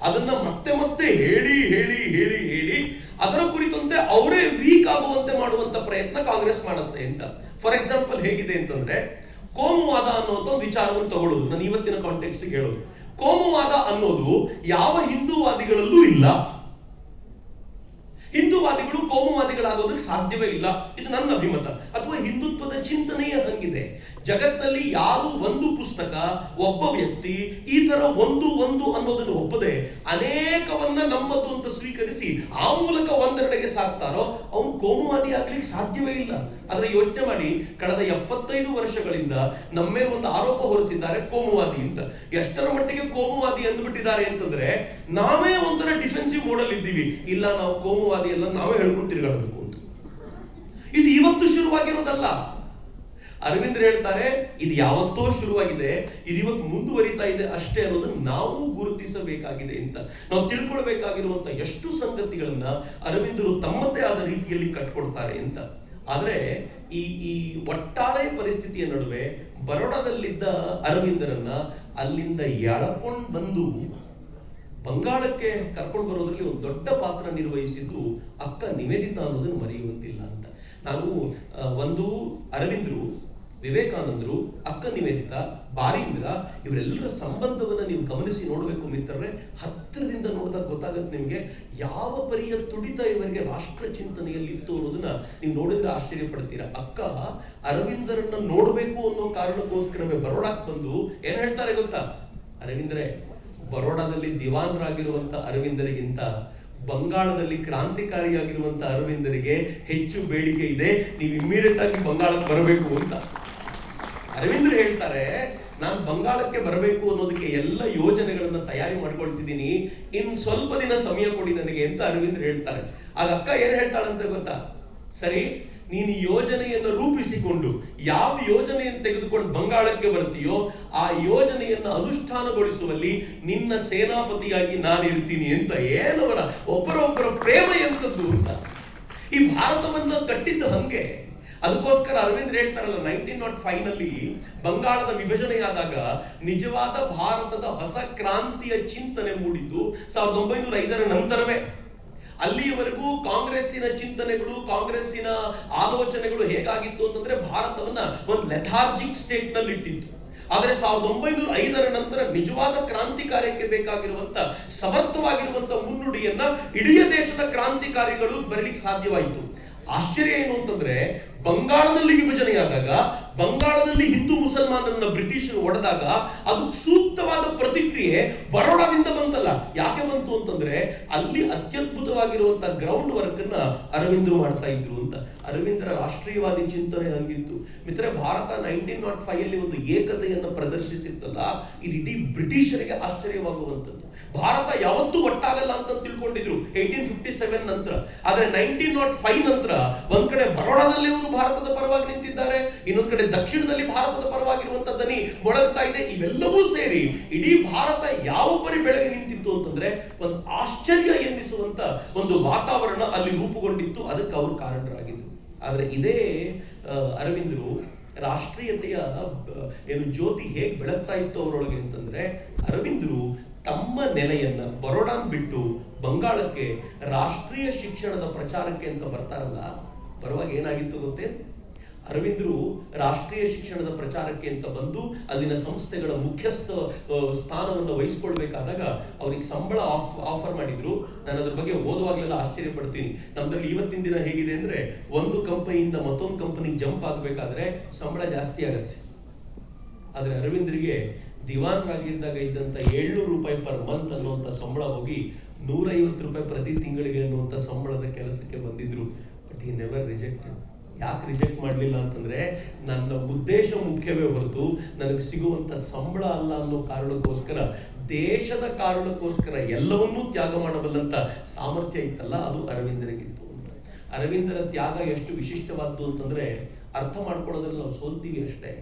ಅದನ್ನ ಮತ್ತೆ ಮತ್ತೆ ಹೇಳಿ ಹೇಳಿ ಹೇಳಿ ಹೇಳಿ ಅದರ ಕುರಿತಂತೆ ಅವರೇ ವೀಕ್ ಆಗುವಂತೆ ಮಾಡುವಂತ ಪ್ರಯತ್ನ ಕಾಂಗ್ರೆಸ್ ಮಾಡುತ್ತೆ ಅಂತ. ಫಾರ್ ಎಕ್ಸಾಂಪಲ್ ಹೇಗಿದೆ ಅಂತಂದ್ರೆ, ಕೋಮುವಾದ ಅನ್ನುವಂಥ ಒಂದು ವಿಚಾರವನ್ನು ತಗೊಳ್ಳೋದು. ನಾನು ಇವತ್ತಿನ ಕಾಂಟೆಕ್ಸ್ಟ್ ಹೇಳೋದು, ಕೋಮುವಾದ ಅನ್ನೋದು ಯಾವ ಹಿಂದೂವಾದಿಗಳಲ್ಲೂ ಇಲ್ಲ. ಹಿಂದೂವಾದಿಗಳು ಕೋಮುವಾದಿಗಳಾಗೋದಕ್ಕೆ ಸಾಧ್ಯವೇ ಇಲ್ಲ, ಇದು ನನ್ನ ಅಭಿಮತ. ಅಥವಾ ಹಿಂದುತ್ವದ ಚಿಂತನೆಯೇ ಹಂಗಿದೆ. ಜಗತ್ತಲ್ಲಿ ಯಾರು ಒಂದು ಪುಸ್ತಕ, ಒಬ್ಬ ವ್ಯಕ್ತಿ ಈ ತರ ಒಂದು ಅನ್ನೋದನ್ನು ಒಪ್ಪದೆ ಅನೇಕವನ್ನ ನಮ್ಮದು ಅಂತ ಸ್ವೀಕರಿಸಿ ಆ ಮೂಲಕ ಒಂದೆರಡೆಗೆ ಸಾಕ್ತಾರೋ ಅವನು ಕೋಮುವಾದಿ ಆಗ್ಲಿಕ್ಕೆ ಸಾಧ್ಯವೇ ಇಲ್ಲ. ಆದ್ರೆ ಯೋಚನೆ ಮಾಡಿ, ಕಳೆದ 75 ವರ್ಷಗಳಿಂದ ನಮ್ಮೇ ಒಂದು ಆರೋಪ ಹೊರಿಸಿದ್ದಾರೆ ಕೋಮುವಾದಿ ಅಂತ. ಎಷ್ಟರ ಮಟ್ಟಿಗೆ ಕೋಮುವಾದಿ ಅಂದ್ಬಿಟ್ಟಿದ್ದಾರೆ ಅಂತಂದ್ರೆ, ನಾವೇ ಒಂಥರ ಡಿಫೆನ್ಸಿವ್ ಮೋಡಲ್ ಇದ್ದೀವಿ. ಇಲ್ಲ, ನಾವು ಕೋಮುವಾದಿ ಎಲ್ಲ ನಾವೇ ಹೇಳ್ಕೊಂಡು ತಿರುಗಾಡಬೇಕು ಅಂತ. ಇದು ಇವತ್ತು ಶುರುವಾಗಿರೋದಲ್ಲ. ಅರವಿಂದ್ರ ಹೇಳ್ತಾರೆ, ಇದು ಯಾವತ್ತೋ ಶುರುವಾಗಿದೆ, ಇದು ಇವತ್ತು ಮುಂದುವರಿತಾ ಇದೆ ಅಷ್ಟೇ ಅನ್ನೋದನ್ನ ನಾವು ಗುರುತಿಸಬೇಕಾಗಿದೆ ಅಂತ. ನಾವು ತಿಳ್ಕೊಳ್ಬೇಕಾಗಿರುವಂತ ಎಷ್ಟು ಸಂಗತಿಗಳನ್ನ ಅರವಿಂದರು ತಮ್ಮದೇ ಆದ ರೀತಿಯಲ್ಲಿ ಕಟ್ಕೊಡ್ತಾರೆ ಅಂತ. ಆದ್ರೆ ಈ ಒಟ್ಟಾರೆ ಪರಿಸ್ಥಿತಿಯ ನಡುವೆ ಬರೋಡಾದಲ್ಲಿದ್ದ ಅರವಿಂದರನ್ನ ಅಲ್ಲಿಂದ ಎಳಕೊಂಡು ಬಂದು ಬಂಗಾಳಕ್ಕೆ ಕರ್ಕೊಂಡು ಬರೋದ್ರಲ್ಲಿ ಒಂದು ದೊಡ್ಡ ಪಾತ್ರ ನಿರ್ವಹಿಸಿದ್ದು ಅಕ್ಕ ನಿವೇದಿತಾ ಅನ್ನೋದನ್ನು ಮರೆಯುವಂತಿಲ್ಲ ಅಂತ. ನಾನು ಒಂದು ಅರವಿಂದರು, ವಿವೇಕಾನಂದರು, ಅಕ್ಕ ನಿವೇದಿತಾ, ಬಾರೀಂದ್ರ ಇವರೆಲ್ಲರ ಸಂಬಂಧವನ್ನ ನೀವು ಗಮನಿಸಿ ನೋಡ್ಬೇಕು ಮಿತ್ರರೇ. ಹತ್ತಿರದಿಂದ ನೋಡಿದಾಗ ಗೊತ್ತಾಗತ್ತೆ ನಿಮ್ಗೆ ಯಾವ ಪರಿಯ ತುಡಿತ ಇವರಿಗೆ ರಾಷ್ಟ್ರ ಚಿಂತನೆಯಲ್ಲಿ ಇತ್ತು ಅನ್ನೋದನ್ನ ನೀವು ನೋಡಿದ್ರೆ ಆಶ್ಚರ್ಯ ಪಡ್ತೀರಾ. ಅಕ್ಕ ಅರವಿಂದರನ್ನ ನೋಡ್ಬೇಕು ಅನ್ನೋ ಕಾರಣಕ್ಕೋಸ್ಕರವೇ ಬರೋಡಾಕ್ ಬಂದು ಏನ್ ಹೇಳ್ತಾರೆ ಗೊತ್ತಾ, ಅರವಿಂದರೇ, ಬರೋಡಾದಲ್ಲಿ ದಿವಾನರಾಗಿರುವಂತ ಅರವಿಂದರಿಗಿಂತ ಬಂಗಾಳದಲ್ಲಿ ಕ್ರಾಂತಿಕಾರಿಯಾಗಿರುವಂತ ಅರವಿಂದರಿಗೆ ಹೆಚ್ಚು ಬೇಡಿಕೆ ಇದೆ, ನೀವು ಇಮ್ಮಿಡಿಯೇಟ್ ಆಗಿ ಬಂಗಾಳಕ್ಕೆ ಬರಬೇಕು ಅಂತ. ಅರವಿಂದರು ಹೇಳ್ತಾರೆ, ನಾನು ಬಂಗಾಳಕ್ಕೆ ಬರಬೇಕು ಅನ್ನೋದಕ್ಕೆ ಎಲ್ಲ ಯೋಜನೆಗಳನ್ನ ತಯಾರಿ ಮಾಡ್ಕೊಳ್ತಿದ್ದೀನಿ, ಇನ್ ಸ್ವಲ್ಪ ದಿನ ಸಮಯ ಕೊಡಿ ನನಗೆ ಅಂತ ಅರವಿಂದರು ಹೇಳ್ತಾರೆ. ಆಗ ಅಕ್ಕ ಏನ್ ಹೇಳ್ತಾಳಂತ ಗೊತ್ತಾ, ಸರಿ, ನೀನು ಯೋಜನೆಯನ್ನು ರೂಪಿಸಿಕೊಂಡು ಯಾವ ಯೋಜನೆಯನ್ನು ತೆಗೆದುಕೊಂಡು ಬಂಗಾಳಕ್ಕೆ ಬರ್ತೀಯೋ ಆ ಯೋಜನೆಯನ್ನ ಅನುಷ್ಠಾನಗೊಳಿಸುವಲ್ಲಿ ನಿನ್ನ ಸೇನಾಪತಿಯಾಗಿ ನಾನು ಇರ್ತೀನಿ ಅಂತ. ಏನವರ ಒಬ್ಬರೊಬ್ಬರ ಪ್ರೇಮ ಎಂತದ್ದು ಅಂತ. ಈ ಭಾರತವನ್ನ ಕಟ್ಟಿದ್ದು ಹಂಗೆ. ಅದಕ್ಕೋಸ್ಕರ ಅರವಿಂದ್ರ ಹೇಳ್ತಾರಲ್ಲ, 1905 ನಲ್ಲಿ ಬಂಗಾಳದ ವಿಭಜನೆಯಾದಾಗ ನಿಜವಾದ ಭಾರತದ ಹೊಸ ಕ್ರಾಂತಿಯ ಚಿಂತನೆ ಮೂಡಿದ್ದು 1905 ನಂತರವೇ. ಅಲ್ಲಿಯವರೆಗೂ ಕಾಂಗ್ರೆಸ್ಸಿನ ಚಿಂತನೆಗಳು, ಕಾಂಗ್ರೆಸ್ಸಿನ ಆಲೋಚನೆಗಳು ಹೇಗಾಗಿತ್ತು ಅಂತಂದ್ರೆ ಭಾರತವನ್ನ ಒಂದು ಲೆಥಾರ್ಜಿಕ್ ಸ್ಟೇಟ್ ನಲ್ಲಿ ಇಟ್ಟಿತ್ತು. ಆದ್ರೆ 1905 ನಂತರ ನಿಜವಾದ ಕ್ರಾಂತಿ ಕಾರ್ಯಕ್ಕೆ ಬೇಕಾಗಿರುವಂತ ಸಮರ್ಥವಾಗಿರುವಂತ ಮುನ್ನುಡಿಯನ್ನ ಇಡೀ ದೇಶದ ಕ್ರಾಂತಿಕಾರಿಗಳು ಬರಲಿಕ್ಕೆ ಸಾಧ್ಯವಾಯಿತು. ಆಶ್ಚರ್ಯ ಏನು ಅಂತಂದ್ರೆ, ಬಂಗಾಳದಲ್ಲಿ ವಿಭಜನೆಯಾದಾಗ, ಬಂಗಾಳದಲ್ಲಿ ಹಿಂದೂ ಮುಸಲ್ಮಾನರನ್ನ ಬ್ರಿಟಿಷರು ಹೊಡೆದಾಗ ಅದಕ್ಕೆ ಸೂಕ್ತವಾದ ಪ್ರತಿಕ್ರಿಯೆ ಬರೋಡಾದಿಂದ ಬಂತಲ್ಲ. ಯಾಕೆ ಬಂತು ಅಂತಂದ್ರೆ, ಅಲ್ಲಿ ಅತ್ಯದ್ಭುತವಾಗಿರುವಂತಹ ಗ್ರೌಂಡ್ ವರ್ಕ್ ಅನ್ನ ಅರವಿಂದರು ಮಾಡ್ತಾ ಇದ್ರು ಅಂತ. ಅರವಿಂದರ ರಾಷ್ಟ್ರೀಯವಾದಿ ಚಿಂತನೆ ಹಂಗಿತ್ತು ಮಿತ್ರ. ಭಾರತ 1905 ಅಲ್ಲಿ ಒಂದು ಏಕತೆಯನ್ನು ಪ್ರದರ್ಶಿಸಿತ್ತಲ್ಲ, ಇದು ಇಡೀ ಬ್ರಿಟಿಷರಿಗೆ ಆಶ್ಚರ್ಯವಾಗುವಂಥದ್ದು. ಭಾರತ ಯಾವತ್ತೂ ಒಟ್ಟಾಗಲ್ಲ ಅಂತ ತಿಳ್ಕೊಂಡಿದ್ರು 1857 ನಂತರ. ಆದ್ರೆ 1905 ನಂತರ ಒಂದ್ ಕಡೆ ಬರೋಡಾದಲ್ಲಿ ಅವರು ಭಾರತದ ಪರವಾಗಿ ನಿಂತಿದ್ದಾರೆ, ಇನ್ನೊಂದ್ ಕಡೆ ದಕ್ಷಿಣದಲ್ಲಿ ಭಾರತದ ಪರವಾಗಿರುವಂತ ದನಿ ಮೊಳಗ್ತಾ ಇದೆ. ಇವೆಲ್ಲವೂ ಸೇರಿ ಇಡೀ ಭಾರತ ಯಾವ ಪರಿ ಬೆಳಗ್ಗೆ ನಿಂತಿತ್ತು ಅಂತಂದ್ರೆ ಒಂದು ಆಶ್ಚರ್ಯ ಎನ್ನಿಸುವಂತ ಒಂದು ವಾತಾವರಣ ಅಲ್ಲಿ ರೂಪುಗೊಂಡಿತ್ತು. ಅದಕ್ಕೆ ಅವರು ಕಾರಣರಾಗಿದ್ರು. ಆದ್ರೆ ಇದೇ ಅರವಿಂದರು ರಾಷ್ಟ್ರೀಯತೆಯ ಏನು ಜ್ಯೋತಿ ಹೇಗೆ ಬೆಳಗ್ತಾ ಇತ್ತು ಅವರೊಳಗೆ ಅಂತಂದ್ರೆ, ಅರವಿಂದರು ತಮ್ಮ ನೆಲೆಯನ್ನ ಬರೋಡಾನ್ ಬಿಟ್ಟು ಬಂಗಾಳಕ್ಕೆ ರಾಷ್ಟ್ರೀಯ ಶಿಕ್ಷಣದ ಪ್ರಚಾರಕ್ಕೆ ಅಂತ ಬರ್ತಾರಲ್ಲ, ಬರುವಾಗ ಏನಾಗಿತ್ತು ಗೊತ್ತೇ, ಅರವಿಂದರು ರಾಷ್ಟ್ರೀಯ ಶಿಕ್ಷಣದ ಪ್ರಚಾರಕ್ಕೆ ಅಂತ ಬಂದು ಅಲ್ಲಿನ ಸಂಸ್ಥೆಗಳ ಮುಖ್ಯಸ್ಥ ಸ್ಥಾನವನ್ನು ವಹಿಸ್ಕೊಳ್ಬೇಕಾದಾಗ ಅವ್ರಿಗೆ ಸಂಬಳ ಆಫರ್ ಮಾಡಿದ್ರು. ನಾನು ಅದ್ರ ಬಗ್ಗೆ ಓದುವಾಗಲೆಲ್ಲ ಆಶ್ಚರ್ಯ ಪಡ್ತೀನಿ. ನಮ್ದ್ರಲ್ಲಿ ಇವತ್ತಿನ ದಿನ ಹೇಗಿದೆ ಅಂದ್ರೆ, ಒಂದು ಕಂಪನಿಯಿಂದ ಮತ್ತೊಂದು ಕಂಪನಿ ಜಂಪ್ ಆಗಬೇಕಾದ್ರೆ ಸಂಬಳ ಜಾಸ್ತಿ ಆಗತ್ತೆ. ಆದ್ರೆ ಅರವಿಂದರಿಗೆ ದಿವಾನ್ರಾಗಿದ್ದಾಗ ಇದ್ದಂತ 700 ರೂಪಾಯಿ ಪರ್ ಮಂತ್ ಅನ್ನುವಂಥ ಸಂಬಳ ಹೋಗಿ 150 ರೂಪಾಯಿ ಪ್ರತಿ ತಿಂಗಳಿಗೆ ಅನ್ನುವಂಥ ಸಂಬಳದ ಕೆಲಸಕ್ಕೆ ಬಂದಿದ್ರು. ಬಟ್ ಈ ನೆವರ್ ರಿಜೆಕ್ಟೆಡ್. ಯಾಕೆ ರಿಜೆಕ್ಟ್ ಮಾಡಲಿಲ್ಲ ಅಂತಂದ್ರೆ, ನನ್ನ ಉದ್ದೇಶ ಮುಖ್ಯವೇ ಹೊರತು ನನಗೆ ಸಿಗುವಂತ ಸಂಬಳ ಅಲ್ಲ ಅನ್ನೋ ಕಾರಣಕ್ಕೋಸ್ಕರ, ದೇಶದ ಕಾರಣಕ್ಕೋಸ್ಕರ ಎಲ್ಲವನ್ನೂ ತ್ಯಾಗ ಮಾಡಬಲ್ಲಂತ ಸಾಮರ್ಥ್ಯ ಇತ್ತಲ್ಲ, ಅದು ಅರವಿಂದರಿಗಿತ್ತು. ಅರವಿಂದರ ತ್ಯಾಗ ಎಷ್ಟು ವಿಶಿಷ್ಟವಾದ್ದು ಅಂತಂದ್ರೆ, ಅರ್ಥ ಮಾಡ್ಕೊಳ್ಳೋದ್ರಲ್ಲಿ ನಾವು ಸೋಲ್ತೀವಿ ಅಷ್ಟೇ.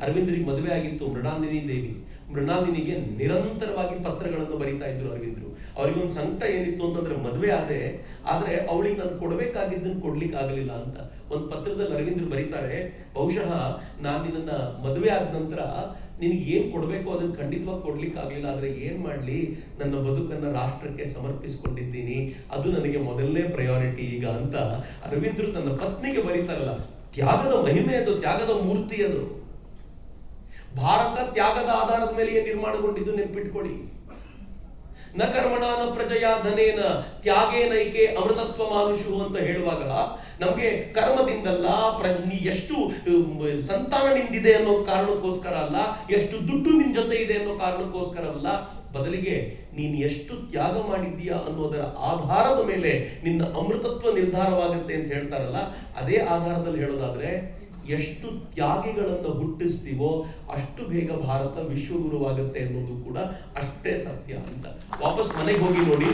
ಅರವಿಂದರಿಗೆ ಮದುವೆ ಆಗಿತ್ತು ಮೃಣಾಲಿನಿ ದೇವಿ. ಮೃಣಾಲಿನಿಗೆ ನಿರಂತರವಾಗಿ ಪತ್ರಗಳನ್ನು ಬರೀತಾ ಇದ್ರು ಅರವಿಂದರು. ಅವ್ರಿಗೊಂದು ಸಂಕಟ ಏನಿತ್ತು ಅಂತಂದ್ರೆ, ಮದುವೆ ಆದ್ರೆ ಅವಳಿಗೆ ನಾನು ಕೊಡ್ಬೇಕಾಗಿದ್ದನ್ನು ಕೊಡ್ಲಿಕ್ಕೆ ಆಗಲಿಲ್ಲ ಅಂತ. ಒಂದು ಪತ್ರದಲ್ಲಿ ಅರವಿಂದರು ಬರೀತಾರೆ, ಬಹುಶಃ ನಾನು ನಿನ್ನ ಮದುವೆ ಆದ ನಂತರ ನಿನಗೆ ಏನ್ ಕೊಡ್ಬೇಕು ಅದನ್ನ ಖಂಡಿತವಾಗಿ ಕೊಡ್ಲಿಕ್ಕೆ ಆಗ್ಲಿಲ್ಲ, ಆದ್ರೆ ಏನ್ ಮಾಡ್ಲಿ, ನನ್ನ ಬದುಕನ್ನ ರಾಷ್ಟ್ರಕ್ಕೆ ಸಮರ್ಪಿಸಿಕೊಂಡಿದ್ದೀನಿ, ಅದು ನನಗೆ ಮೊದಲನೇ ಪ್ರಯಾರಿಟಿ ಈಗ ಅಂತ ಅರವಿಂದರು ತನ್ನ ಪತ್ನಿಗೆ ಬರೀತಾರಲ್ಲ. ತ್ಯಾಗದ ಮಹಿಮೆ ಅದು, ತ್ಯಾಗದ ಮೂರ್ತಿ ಅದು. ಭಾರತ ತ್ಯಾಗದ ಆಧಾರದ ಮೇಲೆ ನಿರ್ಮಾಣಗೊಂಡಿದ್ದು ನೆನಪಿಟ್ಕೊಳ್ಳಿ. ನ ಕರ್ಮಣ ನ ಪ್ರಜೆಯ ಧನೇನ ತ್ಯಾಗೇನೈಕೆ ಅಮೃತತ್ವ ಮಾನುಷು ಅಂತ ಹೇಳುವಾಗ ನಮ್ಗೆ ಕರ್ಮದಿಂದಲ್ಲ, ಎಷ್ಟು ಸಂತಾನ ನಿಂದಿದೆ ಅನ್ನೋ ಕಾರಣಕ್ಕೋಸ್ಕರ ಅಲ್ಲ, ಎಷ್ಟು ದುಡ್ಡು ನಿನ್ ಜೊತೆ ಇದೆ ಅನ್ನೋ ಕಾರಣಕ್ಕೋಸ್ಕರ ಅಲ್ಲ, ಬದಲಿಗೆ ನೀನ್ ಎಷ್ಟು ತ್ಯಾಗ ಮಾಡಿದ್ದೀಯಾ ಅನ್ನೋದರ ಆಧಾರದ ಮೇಲೆ ನಿನ್ನ ಅಮೃತತ್ವ ನಿರ್ಧಾರವಾಗುತ್ತೆ ಅಂತ ಹೇಳ್ತಾರಲ್ಲ, ಅದೇ ಆಧಾರದಲ್ಲಿ ಹೇಳೋದಾದ್ರೆ, ಎಷ್ಟು ತ್ಯಾಗಿಗಳನ್ನು ಹುಟ್ಟಿಸ್ತೀವೋ ಅಷ್ಟು ಬೇಗ ಭಾರತ ವಿಶ್ವಗುರುವಾಗುತ್ತೆ ಅನ್ನೋದು ಕೂಡ ಅಷ್ಟೇ ಸತ್ಯ ಅಂತ. ವಾಪಸ್ ಮನೆಗೆ ಹೋಗಿ ನೋಡಿ,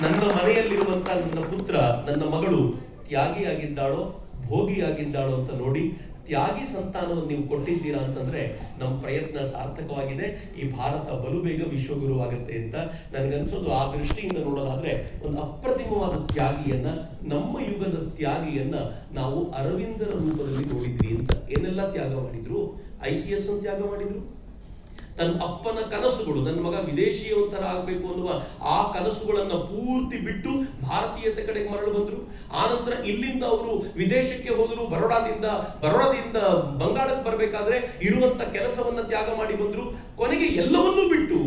ನನ್ನ ಮನೆಯಲ್ಲಿರುವಂತ ನನ್ನ ಪುತ್ರ, ನನ್ನ ಮಗಳು ತ್ಯಾಗಿಯಾಗಿದ್ದಾಳೋ ಭೋಗಿಯಾಗಿದ್ದಾಳೋ ಅಂತ ನೋಡಿ. ತ್ಯಾಗಿ ಸಂತಾನವನ್ನು ನೀವು ಕೊಟ್ಟಿದ್ದೀರಾ ಅಂತಂದ್ರೆ ನಮ್ಮ ಪ್ರಯತ್ನ ಸಾರ್ಥಕವಾಗಿದೆ. ಈ ಭಾರತ ಬಲು ಬೇಗ ವಿಶ್ವಗುರುವಾಗುತ್ತೆ ಅಂತ ನನಗನ್ಸೋದು. ಆ ದೃಷ್ಟಿಯಿಂದ ನೋಡೋದಾದ್ರೆ, ಒಂದು ಅಪ್ರತಿಮವಾದ ತ್ಯಾಗಿಯನ್ನ, ನಮ್ಮ ಯುಗದ ತ್ಯಾಗಿಯನ್ನ ನಾವು ಅರವಿಂದರ ರೂಪದಲ್ಲಿ ನೋಡಿದ್ವಿ ಅಂತ. ಏನೆಲ್ಲ ತ್ಯಾಗ ಮಾಡಿದ್ರು? ICS ಅನ್ನು ತ್ಯಾಗ ಮಾಡಿದ್ರು. ತನ್ನ ಅಪ್ಪನ ಕನಸುಗಳು, ನನ್ನ ಮಗ ವಿದೇಶಿಯಂತರ ಆಗ್ಬೇಕು ಅನ್ನುವ ಆ ಕನಸುಗಳನ್ನ ಪೂರ್ತಿ ಬಿಟ್ಟು ಭಾರತೀಯತೆ ಕಡೆಗೆ ಮರಳು ಬಂದ್ರು. ಆನಂತರ ಇಲ್ಲಿಂದ ಅವರು ವಿದೇಶಕ್ಕೆ ಹೋದರು. ಬರೋಡಾದಿಂದ ಬಂಗಾಳಕ್ಕೆ ಬರ್ಬೇಕಾದ್ರೆ ಇರುವಂತ ಕೆಲಸವನ್ನ ತ್ಯಾಗ ಮಾಡಿ ಬಂದ್ರು. ಕೊನೆಗೆ ಎಲ್ಲವನ್ನೂ ಬಿಟ್ಟು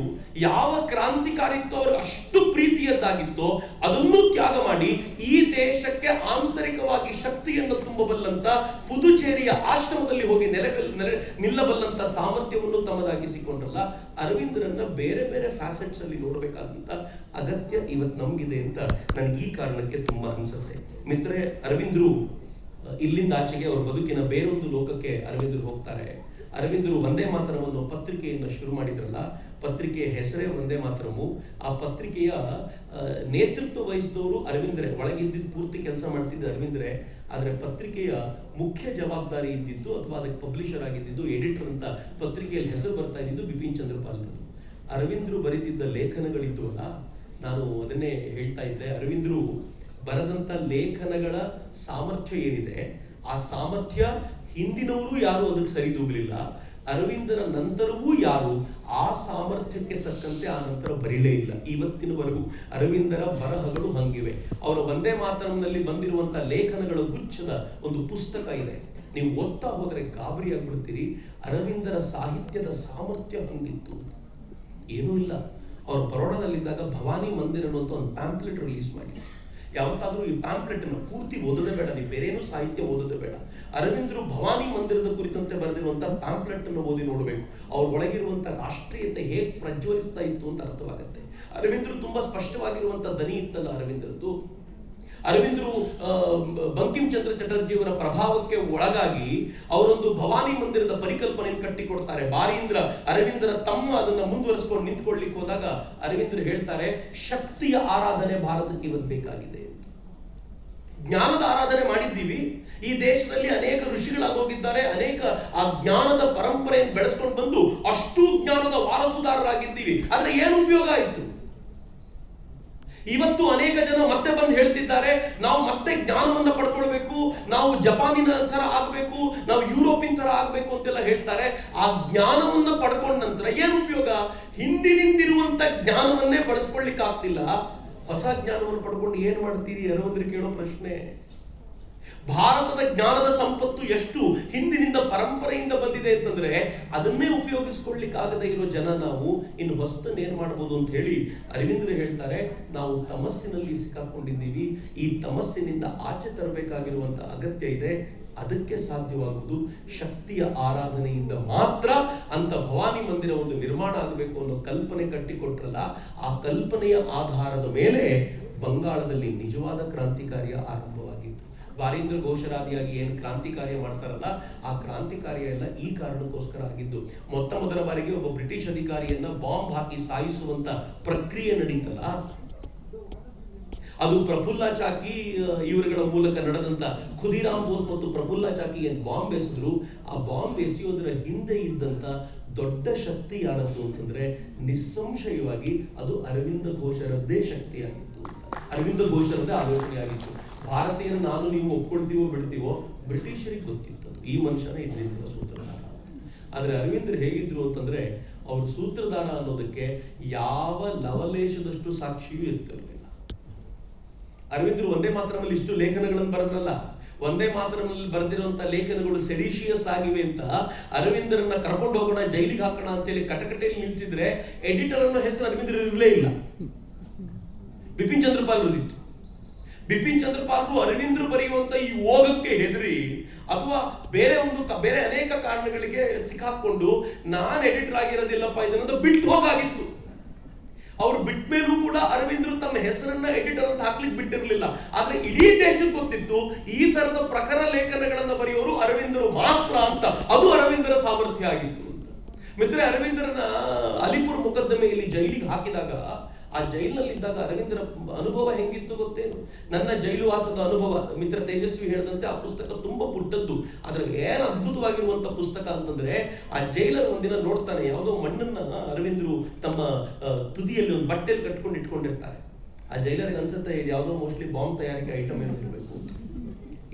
ಯಾವ ಕ್ರಾಂತಿಕಾರಿತ್ವ ಅವ್ರಿಗೆ ಅಷ್ಟು ಪ್ರೀತಿಯದ್ದಾಗಿತ್ತೋ ಅದನ್ನೂ ತ್ಯಾಗ ಮಾಡಿ ಈ ದೇಶಕ್ಕೆ ಆಂತರಿಕವಾಗಿ ಶಕ್ತಿಯನ್ನು ತುಂಬಬಲ್ಲಂತ ಪುದುಚೇರಿಯ ಆಶ್ರಮದಲ್ಲಿ ಹೋಗಿ ನಿಲ್ಲಬಲ್ಲಂತ ಸಾಮರ್ಥ್ಯವನ್ನು ತಮ್ಮದಾಗಿಸಿಕೊಂಡ್ರಲ್ಲ. ಅರವಿಂದರನ್ನ ಬೇರೆ ಬೇರೆ ಫ್ಯಾಸೆಟ್ಸ್ ಅಲ್ಲಿ ನೋಡಬೇಕಾದಂತ ಅಗತ್ಯ ಇವತ್ತು ನಮ್ಗಿದೆ ಅಂತ ನನಗೆ ಈ ಕಾರಣಕ್ಕೆ ತುಂಬಾ ಅನ್ಸುತ್ತೆ. ಮಿತ್ರರೇ, ಅರವಿಂದರು ಇಲ್ಲಿಂದ ಆಚೆಗೆ ಅವ್ರ ಬದುಕಿನ ಬೇರೊಂದು ಲೋಕಕ್ಕೆ ಅರವಿಂದರು ಹೋಗ್ತಾರೆ. ಅರವಿಂದರು ವಂದೇ ಮಾತರಂ ಪತ್ರಿಕೆಯನ್ನು ಶುರು ಮಾಡಿದ್ರಲ್ಲ, ಪತ್ರಿಕೆಯ ಹೆಸರೇ ವಂದೇ ಮಾತರಮು. ಆ ಪತ್ರಿಕೆಯ ನೇತೃತ್ವ ವಹಿಸಿದವರು ಅರವಿಂದರೇ, ಒಳಗಿದ್ದಿದ್ದು ಪೂರ್ತಿ ಕೆಲಸ ಮಾಡ್ತಿದ್ದ ಅರವಿಂದರೇ. ಆದ್ರೆ ಪತ್ರಿಕೆಯ ಮುಖ್ಯ ಜವಾಬ್ದಾರಿ ಇದ್ದಿದ್ದು ಅಥವಾ ಅದಕ್ಕೆ ಪಬ್ಲಿಷರ್ ಆಗಿದ್ದು, ಎಡಿಟರ್ ಅಂತ ಪತ್ರಿಕೆಯಲ್ಲಿ ಹೆಸರು ಬರ್ತಾ ಇದ್ದಿದ್ದು ಬಿಪಿನ್ ಚಂದ್ರ ಪಾಲ್. ಅರವಿಂದರು ಬರೀತಿದ್ದ ಲೇಖನಗಳಿದ್ದು ಅಲ್ಲ, ನಾನು ಅದನ್ನೇ ಹೇಳ್ತಾ ಇದ್ದೆ. ಅರವಿಂದರು ಬರೆದಂತ ಲೇಖನಗಳ ಸಾಮರ್ಥ್ಯ ಏನಿದೆ, ಆ ಸಾಮರ್ಥ್ಯ ಹಿಂದಿನವರು ಯಾರು ಅದಕ್ಕೆ ಸರಿದೂಗಲಿಲ್ಲ. ಅರವಿಂದರ ನಂತರವೂ ಯಾರು ಆ ಸಾಮರ್ಥ್ಯಕ್ಕೆ ತಕ್ಕಂತೆ ಆ ನಂತರ ಬರೀಲೇ ಇಲ್ಲ. ಇವತ್ತಿನವರೆಗೂ ಅರವಿಂದರ ಬರಹಗಳು ಹಂಗಿವೆ. ಅವರ ವಂದೇ ಮಾತರಂನಲ್ಲಿ ಬಂದಿರುವಂತಹ ಲೇಖನಗಳ ಗುಚ್ಛದ ಒಂದು ಪುಸ್ತಕ ಇದೆ. ನೀವು ಓದ್ತಾ ಹೋದ್ರೆ ಗಾಬರಿ ಆಗ್ಬಿಡ್ತೀರಿ. ಅರವಿಂದರ ಸಾಹಿತ್ಯದ ಸಾಮರ್ಥ್ಯ ಹಂಗಿತ್ತು. ಏನೂ ಇಲ್ಲ. ಅವರು ಬರೋಡಾದಲ್ಲಿದ್ದಾಗ ಭವಾನಿ ಮಂದಿರ್ ಅನ್ನುವಂಥ ಒಂದು ಪ್ಯಾಂಪ್ಲೆಟ್ ರಿಲೀಸ್ ಮಾಡಿದ್ರು. ಯಾವತ್ತಾದ್ರೂ ಈ ಪ್ಯಾಂಪ್ಲೆಟ್ ಅನ್ನು ಪೂರ್ತಿ ಓದೋದೇ ಬೇಡ, ನೀವು ಬೇರೇನು ಸಾಹಿತ್ಯ ಓದೋದೇ ಬೇಡ. ಅರವಿಂದರು ಭವಾನಿ ಮಂದಿರದ ಕುರಿತಂತೆ ಬರೆದಿರುವಂತಹ ಪ್ಯಾಂಪ್ಲೆಟ್ ಅನ್ನು ಓದಿ ನೋಡಬೇಕು. ಅವ್ರ ಒಳಗಿರುವಂತಹ ರಾಷ್ಟ್ರೀಯತೆ ಹೇಗೆ ಪ್ರಜ್ವಲಿಸ್ತಾ ಇತ್ತು ಅಂತ ಅರ್ಥವಾಗುತ್ತೆ. ಅರವಿಂದರು ತುಂಬಾ ಸ್ಪಷ್ಟವಾಗಿರುವಂತಹ ದನಿ ಇತ್ತಲ್ಲ ಅರವಿಂದರದ್ದು. ಅರವಿಂದರು ಬಂಕಿಂ ಚಂದ್ರ ಚಟರ್ಜಿಯವರ ಪ್ರಭಾವಕ್ಕೆ ಒಳಗಾಗಿ ಅವರೊಂದು ಭವಾನಿ ಮಂದಿರದ ಪರಿಕಲ್ಪನೆಯನ್ನು ಕಟ್ಟಿಕೊಡ್ತಾರೆ. ಬಾರೀಂದ್ರ ಅರವಿಂದರ ತಮ್ಮ ಅದನ್ನ ಮುಂದುವರಿಸಿಕೊಂಡು ನಿಂತ್ಕೊಳ್ಳಿಕ್ಕೆ ಹೋದಾಗ ಅರವಿಂದರು ಹೇಳ್ತಾರೆ, ಶಕ್ತಿಯ ಆರಾಧನೆ ಭಾರತಕ್ಕೆ ಇವತ್ತು ಬೇಕಾಗಿದೆ. ಜ್ಞಾನದ ಆರಾಧನೆ ಮಾಡಿದ್ದೀವಿ. ಈ ದೇಶದಲ್ಲಿ ಅನೇಕ ಋಷಿಗಳಾಗೋಗಿದ್ದಾರೆ. ಅನೇಕ ಆ ಜ್ಞಾನದ ಪರಂಪರೆಯನ್ನು ಬೆಳೆಸ್ಕೊಂಡು ಬಂದು ಅಷ್ಟು ಜ್ಞಾನದ ವಾರಸುದಾರರಾಗಿದ್ದೀವಿ. ಆದ್ರೆ ಏನು ಉಪಯೋಗ ಆಯ್ತು? ಇವತ್ತು ಅನೇಕ ಜನ ಮತ್ತೆ ಬಂದು ಹೇಳ್ತಿದ್ದಾರೆ, ನಾವು ಮತ್ತೆ ಜ್ಞಾನವನ್ನ ಪಡ್ಕೊಳ್ಬೇಕು, ನಾವು ಜಪಾನಿನ ತರ ಆಗ್ಬೇಕು, ನಾವು ಯುರೋಪಿನ ತರ ಆಗ್ಬೇಕು ಅಂತೆಲ್ಲ ಹೇಳ್ತಾರೆ. ಆ ಜ್ಞಾನವನ್ನ ಪಡ್ಕೊಂಡ ನಂತರ ಏನು ಉಪಯೋಗ? ಹಿಂದಿನಿಂದಿರುವಂತ ಜ್ಞಾನವನ್ನೇ ಬಳಸ್ಕೊಳ್ಳಿಕ್ಕೆ ಆಗ್ತಿಲ್ಲ. ಹೊಸ ಜ್ಞಾನವನ್ನು ಪಡ್ಕೊಂಡು ಏನ್ ಮಾಡ್ತೀರಿ? ಅರವಿಂದರು ಕೇಳೋ ಪ್ರಶ್ನೆ. ಭಾರತದ ಜ್ಞಾನದ ಸಂಪತ್ತು ಎಷ್ಟು ಹಿಂದಿನಿಂದ ಪರಂಪರೆಯಿಂದ ಬಂದಿದೆ ಅಂತಂದ್ರೆ ಅದನ್ನೇ ಉಪಯೋಗಿಸ್ಕೊಳ್ಳಿಕ್ಕಾಗದೇ ಇರೋ ಜನ ನಾವು ಇನ್ನು ಹೊಸದನ್ನ ಏನ್ ಮಾಡ್ಬೋದು ಅಂತ ಹೇಳಿ ಅರವಿಂದರು ಹೇಳ್ತಾರೆ, ನಾವು ತಮಸ್ಸಿನಲ್ಲಿ ಸಿಕ್ಕಾಕೊಂಡಿದ್ದೀವಿ, ಈ ತಮಸ್ಸಿನಿಂದ ಆಚೆ ತರಬೇಕಾಗಿರುವಂತ ಅಗತ್ಯ ಇದೆ. ಅದಕ್ಕೆ ಸಾಧ್ಯವಾಗುವುದು ಶಕ್ತಿಯ ಆರಾಧನೆಯಿಂದ ಮಾತ್ರ. ಅಂತ ಭವಾನಿ ಮಂದಿರ ಒಂದು ನಿರ್ಮಾಣ ಆಗಬೇಕು ಅನ್ನೋ ಕಲ್ಪನೆ ಕಟ್ಟಿಕೊಟ್ರಲ್ಲ, ಆ ಕಲ್ಪನೆಯ ಆಧಾರದ ಮೇಲೆ ಬಂಗಾಳದಲ್ಲಿ ನಿಜವಾದ ಕ್ರಾಂತಿ ಕಾರ್ಯ ಆರಂಭವಾಗಿತ್ತು. ಬಾರೀಂದ್ರ ಘೋಷರಾದಿಯಾಗಿ ಏನು ಕ್ರಾಂತಿ ಕಾರ್ಯ ಮಾಡ್ತಾರಲ್ಲ, ಆ ಕ್ರಾಂತಿ ಕಾರ್ಯ ಎಲ್ಲ ಈ ಕಾರಣಕ್ಕೋಸ್ಕರ ಆಗಿದ್ದು. ಮೊದಲ ಬಾರಿಗೆ ಒಬ್ಬ ಬ್ರಿಟಿಷ್ ಅಧಿಕಾರಿಯನ್ನ ಬಾಂಬ್ ಹಾಕಿ ಸಾಯಿಸುವಂತ ಪ್ರಕ್ರಿಯೆ ನಡೀತಲ್ಲ, ಅದು ಪ್ರಫುಲ್ಲ ಚಾಕಿ ಇವರುಗಳ ಮೂಲಕ ನಡೆದಂತ ಖುದಿರಾಮ್ ಬೋಸ್ ಮತ್ತು ಪ್ರಫುಲ್ಲ ಚಾಕಿ ಏನ್ ಬಾಂಬ್ ಎಸೆದ್ರು, ಆ ಬಾಂಬ್ ಎಸೆಯೋದ್ರ ಹಿಂದೆ ಇದ್ದಂತ ದೊಡ್ಡ ಶಕ್ತಿ ಯಾರದ್ದು ಅಂತಂದ್ರೆ ನಿಸ್ಸಂಶಯವಾಗಿ ಅದು ಅರವಿಂದ ಘೋಷರದ್ದೇ ಶಕ್ತಿಯಾಗಿತ್ತು, ಅರವಿಂದ ಘೋಷರದ್ದೇ ಆಲೋಚನೆ ಆಗಿತ್ತು. ಭಾರತೀಯರು ನಾನು ನೀವು ಒಪ್ಕೊಳ್ತೀವೋ ಬಿಡ್ತೀವೋ, ಬ್ರಿಟಿಷರಿಗೆ ಗೊತ್ತಿತ್ತು ಈ ಮನುಷ್ಯನ ಇದರಿಂದ ಸೂತ್ರಧಾರ. ಆದ್ರೆ ಅರವಿಂದರು ಹೇಗಿದ್ರು ಅಂತಂದ್ರೆ ಅವ್ರ ಸೂತ್ರಧಾರ ಅನ್ನೋದಕ್ಕೆ ಯಾವ ಲವಲೇಶದಷ್ಟು ಸಾಕ್ಷಿಯೂ ಇರ್ತಿರ್ಲಿಲ್ಲ. ಅರವಿಂದರು ಒಂದೇ ಮಾತ್ರದಲ್ಲಿ ಇಷ್ಟು ಲೇಖನಗಳನ್ನು ಬರೆದ್ರಲ್ಲ, ಒಂದೇ ಮಾತ್ರದಲ್ಲಿ ಬರೆದಿರುವಂತ ಲೇಖನಗಳು ಸೆಡಿಷಿಯಸ್ ಆಗಿವೆ ಅಂತ ಅರವಿಂದರನ್ನ ಕರ್ಕೊಂಡು ಹೋಗೋಣ, ಜೈಲಿಗೆ ಹಾಕೋಣ ಅಂತೇಳಿ ಕಟಕಟೆಯಲ್ಲಿ ನಿಲ್ಸಿದ್ರೆ ಎಡಿಟರ್ ಅನ್ನೋ ಹೆಸರು ಅರವಿಂದರು ಇರಲೇ ಇಲ್ಲ, ಬಿಪಿನ್ ಚಂದ್ರಪಾಲ್ ಬರೆದಿತ್ತು. ಬಿಪಿನ್ ಚಂದ್ರಪಾಲ್ರು ಅರವಿಂದರು ಬರೆಯುವಂತ ಈ ಓಗಕ್ಕೆ ಹೆದರಿ ಅಥವಾ ಬೇರೆ ಅನೇಕ ಕಾರಣಗಳಿಗೆ ಸಿಕ್ಕಾಕೊಂಡು ನಾನು ಎಡಿಟರ್ ಆಗಿರೋದಿಲ್ಲಪ್ಪ ಇದನ್ನ ಬಿಟ್ಟು ಹೋಗಾಗಿತ್ತು. ಅವ್ರು ಬಿಟ್ಟ ಮೇಲೂ ಕೂಡ ಅರವಿಂದರು ತಮ್ಮ ಹೆಸರನ್ನ ಎಡಿಟರ್ ಅಂತ ಹಾಕ್ಲಿಕ್ಕೆ ಬಿಟ್ಟಿರಲಿಲ್ಲ. ಆದ್ರೆ ಇಡೀ ದೇಶಕ್ಕೆ ಗೊತ್ತಿತ್ತು ಈ ತರದ ಪ್ರಖರ ಲೇಖನಗಳನ್ನ ಬರೆಯೋರು ಅರವಿಂದರು ಮಾತ್ರ ಅಂತ. ಅದು ಅರವಿಂದರ ಸಾಮರ್ಥ್ಯ ಆಗಿತ್ತು ಅಂತ. ಮಿತ್ರ, ಅರವಿಂದರನ ಅಲಿಪುರ್ ಮೊಕದ್ದಮೆಯಲ್ಲಿ ಜೈಲಿಗೆ ಹಾಕಿದಾಗ, ಆ ಜೈಲಿನಲ್ಲಿದ್ದಾಗ ಅರವಿಂದರ ಅನುಭವ ಹೆಂಗಿತ್ತು ಗೊತ್ತೇನು? ನನ್ನ ಜೈಲು ವಾಸದ ಅನುಭವ ಮಿತ್ರ ತೇಜಸ್ವಿ ಹೇಳಿದಂತೆ ಆ ಪುಸ್ತಕ ತುಂಬಾ ಪುಟ್ಟದ್ದು, ಆದ್ರೆ ಏನ್ ಅದ್ಭುತವಾಗಿರುವಂತ ಪುಸ್ತಕ ಅಂತಂದ್ರೆ, ಆ ಜೈಲರ್ ಒಂದಿನ ನೋಡ್ತಾನೆ, ಯಾವುದೋ ಮಣ್ಣನ್ನ ಅರವಿಂದರು ತಮ್ಮ ತುದಿಯಲ್ಲಿ ಒಂದು ಬಟ್ಟೆಯಲ್ಲಿ ಕಟ್ಕೊಂಡು ಇಟ್ಕೊಂಡಿರ್ತಾರೆ. ಆ ಜೈಲರ್ಗೆ ಅನ್ಸುತ್ತೆ ಇದು ಯಾವುದೋ ಮೋಸ್ಟ್ಲಿ ಬಾಂಬ್ ತಯಾರಿಕೆ ಐಟಮ್ ಏನೋ ಇರಬೇಕು.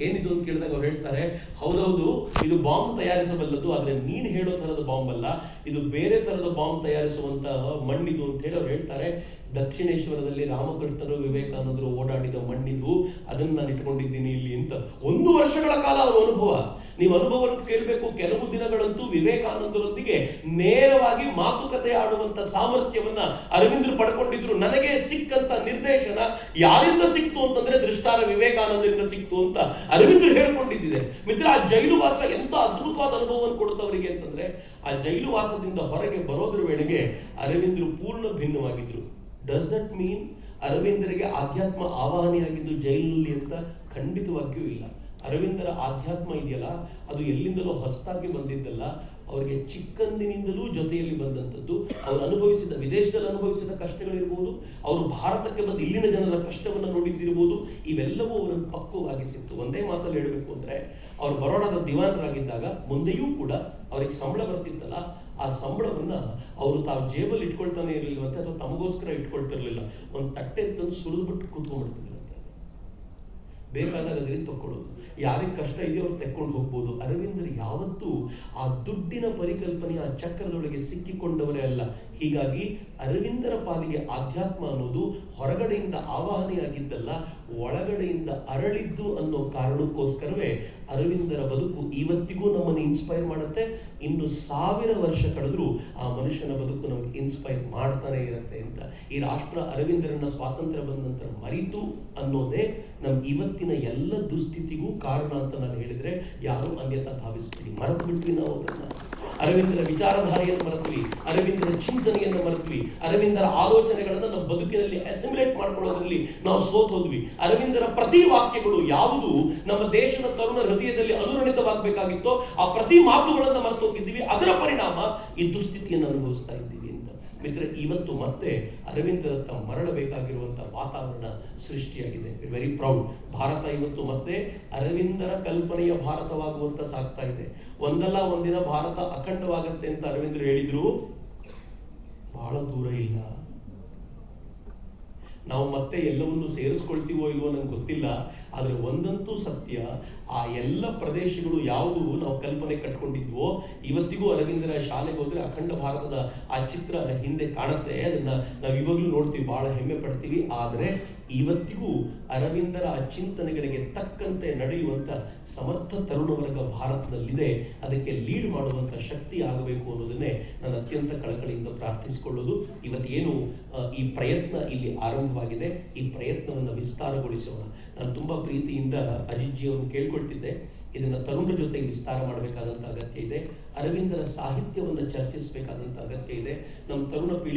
ಏನಿದು ಅಂತ ಕೇಳಿದಾಗ ಅವ್ರು ಹೇಳ್ತಾರೆ, ಹೌದೌದು ಇದು ಬಾಂಬ್ ತಯಾರಿಸಬಲ್ಲದು, ಆದ್ರೆ ನೀನ್ ಹೇಳೋ ತರದ ಬಾಂಬ್ ಅಲ್ಲ, ಇದು ಬೇರೆ ತರದ ಬಾಂಬ್ ತಯಾರಿಸುವಂತ ಮಣ್ಣಿದು ಅಂತ ಹೇಳಿ ಅವ್ರು ಹೇಳ್ತಾರೆ. ದಕ್ಷಿಣೇಶ್ವರದಲ್ಲಿ ರಾಮಕೃಷ್ಣರು ವಿವೇಕಾನಂದರು ಓಡಾಡಿದ ಮಣ್ಣಿದು, ಅದನ್ನ ನಾನು ಇಟ್ಕೊಂಡಿದ್ದೀನಿ ಇಲ್ಲಿ ಅಂತ. 1 ವರ್ಷಗಳ ಕಾಲ ಅವ್ರ ಅನುಭವ. ನೀವು ಅನುಭವ ಕೇಳಬೇಕು. ಕೆಲವು ದಿನಗಳಂತೂ ವಿವೇಕಾನಂದರೊಂದಿಗೆ ನೇರವಾಗಿ ಮಾತುಕತೆ ಆಡುವಂತ ಸಾಮರ್ಥ್ಯವನ್ನ ಅರವಿಂದರು ಪಡ್ಕೊಂಡಿದ್ರು. ನನಗೆ ಸಿಕ್ಕಂತ ನಿರ್ದೇಶನ ಯಾರಿಂದ ಸಿಕ್ತು ಅಂತಂದ್ರೆ ದೃಷ್ಟಾರ ವಿವೇಕಾನಂದರಿಂದ ಸಿಕ್ತು ಅಂತ ಅರವಿಂದರು ಹೇಳ್ಕೊಂಡಿದ್ದಿದೆ. ಮಿತ್ರ, ಆ ಜೈಲು ವಾಸ ಎಂತ ಅದ್ಭುತವಾದ ಅನುಭವವನ್ನು ಕೊಡುತ್ತವರಿಗೆ ಅಂತಂದ್ರೆ, ಆ ಜೈಲು ವಾಸದಿಂದ ಹೊರಗೆ ಬರೋದ್ರ ವೇಳೆಗೆ ಅರವಿಂದರು ಪೂರ್ಣ ಭಿನ್ನವಾಗಿದ್ರು. ಡಸ್ ದಟ್ ಮೀನ್ ಅರವಿಂದರಿಗೆ ಆಧ್ಯಾತ್ಮ ಆವಾಹನೆಯಾಗಿದ್ದು ಜೈಲಿನಲ್ಲಿ ಅಂತ? ಖಂಡಿತವಾಗಿಯೂ ಇಲ್ಲ. ಅರವಿಂದರ ಆಧ್ಯಾತ್ಮ ಇದೆಯಲ್ಲ, ಅದು ಎಲ್ಲಿಂದಲೂ ಹೊಸದಾಗಿ ಬಂದಿದ್ದಲ್ಲ, ಅವರಿಗೆ ಚಿಕ್ಕಂದಿನಿಂದಲೂ ಜೊತೆಯಲ್ಲಿ ಬಂದಂಥದ್ದು. ಅವರು ಅನುಭವಿಸಿದ, ವಿದೇಶದಲ್ಲಿ ಅನುಭವಿಸಿದ ಕಷ್ಟಗಳಿರ್ಬೋದು, ಅವರು ಭಾರತಕ್ಕೆ ಬಂದು ಇಲ್ಲಿನ ಜನರ ಕಷ್ಟವನ್ನು ನೋಡಿದ್ದಿರ್ಬೋದು, ಇವೆಲ್ಲವೂ ಅವರನ್ನು ಪಕ್ವವಾಗಿಸಿತ್ತು. ಒಂದೇ ಮಾತಲ್ಲಿ ಹೇಳಬೇಕು ಅಂದ್ರೆ, ಅವ್ರು ಬರೋಡಾದ ದಿವಾನರಾಗಿದ್ದಾಗ ಮುಂದೆಯೂ ಕೂಡ ಅವ್ರಿಗೆ ಸಂಬಳ ಬರ್ತಿತ್ತಲ್ಲ, ಆ ಸಂಬಳವನ್ನ ಅವರು ತಾವು ಜೇಬಲ್ಲಿ ಇಟ್ಕೊಳ್ತಾನೆ ಇರಲಿಲ್ಲವಂತೆ, ಅಥವಾ ತಮಗೋಸ್ಕರ ಇಟ್ಕೊಳ್ತಿರ್ಲಿಲ್ಲ. ಒಂದು ತಟ್ಟೆ ತಂದು ಸುಳಿದ್ಬಿಟ್ಟು ಕೂತ್ಕೊಂಡ್ಬಿಡ್ತಿದ್ರು. ಬೇಕಾದಾಗ ಅದರಲ್ಲಿ ತಕ್ಕೊಳ್ಳೋದು, ಯಾರಿಗೆ ಕಷ್ಟ ಇದೆಯೋ ಅವ್ರು ತೆಕ್ಕೊಂಡು ಹೋಗ್ಬೋದು. ಅರವಿಂದರು ಯಾವತ್ತೂ ಆ ದುಡ್ಡಿನ ಪರಿಕಲ್ಪನೆಯ ಆ ಚಕ್ರದೊಳಗೆ ಸಿಕ್ಕಿಕೊಂಡವರೇ ಅಲ್ಲ. ಹೀಗಾಗಿ ಅರವಿಂದರ ಪಾಲಿಗೆ ಆಧ್ಯಾತ್ಮ ಅನ್ನೋದು ಹೊರಗಡೆಯಿಂದ ಆವಾಹನೆಯಾಗಿದ್ದಲ್ಲ, ಒಳಗಡೆಯಿಂದ ಅರಳಿದ್ದು ಅನ್ನೋ ಕಾರಣಕ್ಕೋಸ್ಕರವೇ ಅರವಿಂದರ ಬದುಕು ಇವತ್ತಿಗೂ ನಮ್ಮನ್ನು ಇನ್ಸ್ಪೈರ್ ಮಾಡುತ್ತೆ. ಇನ್ನು 1000 ವರ್ಷ ಕಳೆದ್ರೂ ಆ ಮನುಷ್ಯನ ಬದುಕು ನಮಗೆ ಇನ್ಸ್ಪೈರ್ ಮಾಡ್ತಾನೆ ಇರುತ್ತೆ ಅಂತ. ಈ ರಾಷ್ಟ್ರ ಅರವಿಂದರನ್ನ ಸ್ವಾತಂತ್ರ್ಯ ಬಂದ ನಂತರ ಮರಿತು ಅನ್ನೋದೇ ನಮ್ ಇವತ್ತಿನ ಎಲ್ಲ ದುಸ್ಥಿತಿಗೂ ಕಾರಣ ಅಂತ ನಾನು ಹೇಳಿದ್ರೆ ಯಾರು ಅನ್ಯತಾ ಭಾವಿಸ್ತೀವಿ. ಮರೆತು ಬಿಟ್ವಿ ನಾವು ಅದನ್ನ. ಅರವಿಂದರ ವಿಚಾರಧಾರೆಯನ್ನು ಮರೆತ್ವಿ, ಅರವಿಂದರ ಚಿಂತನೆಯನ್ನು ಮರೆತ್ವಿ, ಅರವಿಂದರ ಆಲೋಚನೆಗಳನ್ನ ನಮ್ಮ ಬದುಕಿನಲ್ಲಿ ಅಸಿಮ್ಯುಲೇಟ್ ಮಾಡ್ಕೊಳ್ಳೋದ್ರಲ್ಲಿ ನಾವು ಸೋತ್ ಹೋದ್ವಿ. ಅರವಿಂದರ ಪ್ರತಿ ವಾಕ್ಯಗಳು ಯಾವುದು ನಮ್ಮ ದೇಶದ ತರುಣ ಹೃದಯದಲ್ಲಿ ಅನುರಣಿತವಾಗಬೇಕಾಗಿತ್ತೋ ಆ ಪ್ರತಿ ಮಾತುಗಳನ್ನ ಮರೆತು ಹೋಗಿದ್ದೀವಿ. ಅದರ ಪರಿಣಾಮ ಈ ದುಸ್ಥಿತಿಯನ್ನು ಅನುಭವಿಸ್ತಾ ಇದ್ದೀವಿ ಅಂತ. ಮಿತ್ರ, ಇವತ್ತು ಮತ್ತೆ ಅರವಿಂದರತ್ತ ಮರಳಬೇಕಾಗಿರುವಂತಹ ವಾತಾವರಣ ಸೃಷ್ಟಿಯಾಗಿದೆ. Very proud. ಭಾರತ ಇವತ್ತು ಮತ್ತೆ ಅರವಿಂದರ ಕಲ್ಪನೆಯ ಭಾರತವಾಗುವಂತ ಸಾಗ್ತಾ ಇದೆ. ಒಂದಲ್ಲ ಒಂದಿನ ಭಾರತ ಅಖಂಡವಾಗತ್ತೆ ಅಂತ ಅರವಿಂದರು ಹೇಳಿದ್ರು. ಬಹಳ ದೂರ ಇಲ್ಲ. ನಾವು ಮತ್ತೆ ಎಲ್ಲವನ್ನು ಸೇರಿಸ್ಕೊಳ್ತೀವೋ ಇಲ್ವೋ ನಂಗೆ ಗೊತ್ತಿಲ್ಲ. ಆದ್ರೆ ಒಂದಂತೂ ಸತ್ಯ, ಆ ಎಲ್ಲ ಪ್ರದೇಶಗಳು ಯಾವುದು ನಾವು ಕಲ್ಪನೆ ಕಟ್ಕೊಂಡಿದ್ವೋ ಇವತ್ತಿಗೂ ಅರವಿಂದರ ಶಾಲೆಗೆ ಹೋದ್ರೆ ಅಖಂಡ ಭಾರತದ ಆ ಚಿತ್ರ ಹಿಂದೆ ಕಾಣುತ್ತೆ. ಅದನ್ನ ನಾವು ಇವಾಗ್ಲೂ ನೋಡ್ತೀವಿ, ಬಹಳ ಹೆಮ್ಮೆ ಪಡ್ತೀವಿ. ಆದ್ರೆ ಇವತ್ತಿಗೂ ಅರವಿಂದರ ಚಿಂತನೆಗಳಿಗೆ ತಕ್ಕಂತೆ ನಡೆಯುವಂತ ಸಮರ್ಥ ತರುಣ ವರ್ಗ ಭಾರತದಲ್ಲಿದೆ. ಅದಕ್ಕೆ ಲೀಡ್ ಮಾಡುವಂತ ಶಕ್ತಿ ಆಗಬೇಕು ಅನ್ನೋದನ್ನೇ ನಾನು ಅತ್ಯಂತ ಕಳಕಳಿಯಿಂದ ಪ್ರಾರ್ಥಿಸಿಕೊಳ್ಳೋದು. ಇವತ್ತೇನು ಈ ಪ್ರಯತ್ನ ಇಲ್ಲಿ ಆರಂಭವಾಗಿದೆ, ಈ ಪ್ರಯತ್ನವನ್ನು ವಿಸ್ತಾರಗೊಳಿಸೋಣ. ನಾನು ತುಂಬಾ ಪ್ರೀತಿಯಿಂದ ಅಜಿತ್ ಜಿ ಅವರನ್ನು ಕೇಳ್ಕೊಳ್ತಿದ್ದೆ, ಇದನ್ನ ತರುಣರ ಜೊತೆಗೆ ವಿಸ್ತಾರ ಮಾಡಬೇಕಾದಂತ ಅಗತ್ಯ ಇದೆ. ಅರವಿಂದರ ಸಾಹಿತ್ಯವನ್ನು ಚರ್ಚಿಸಬೇಕಾದಂತ ಅಗತ್ಯ ಇದೆ. ನಮ್ಮ ತರುಣ ಪೀಳಿಗೆ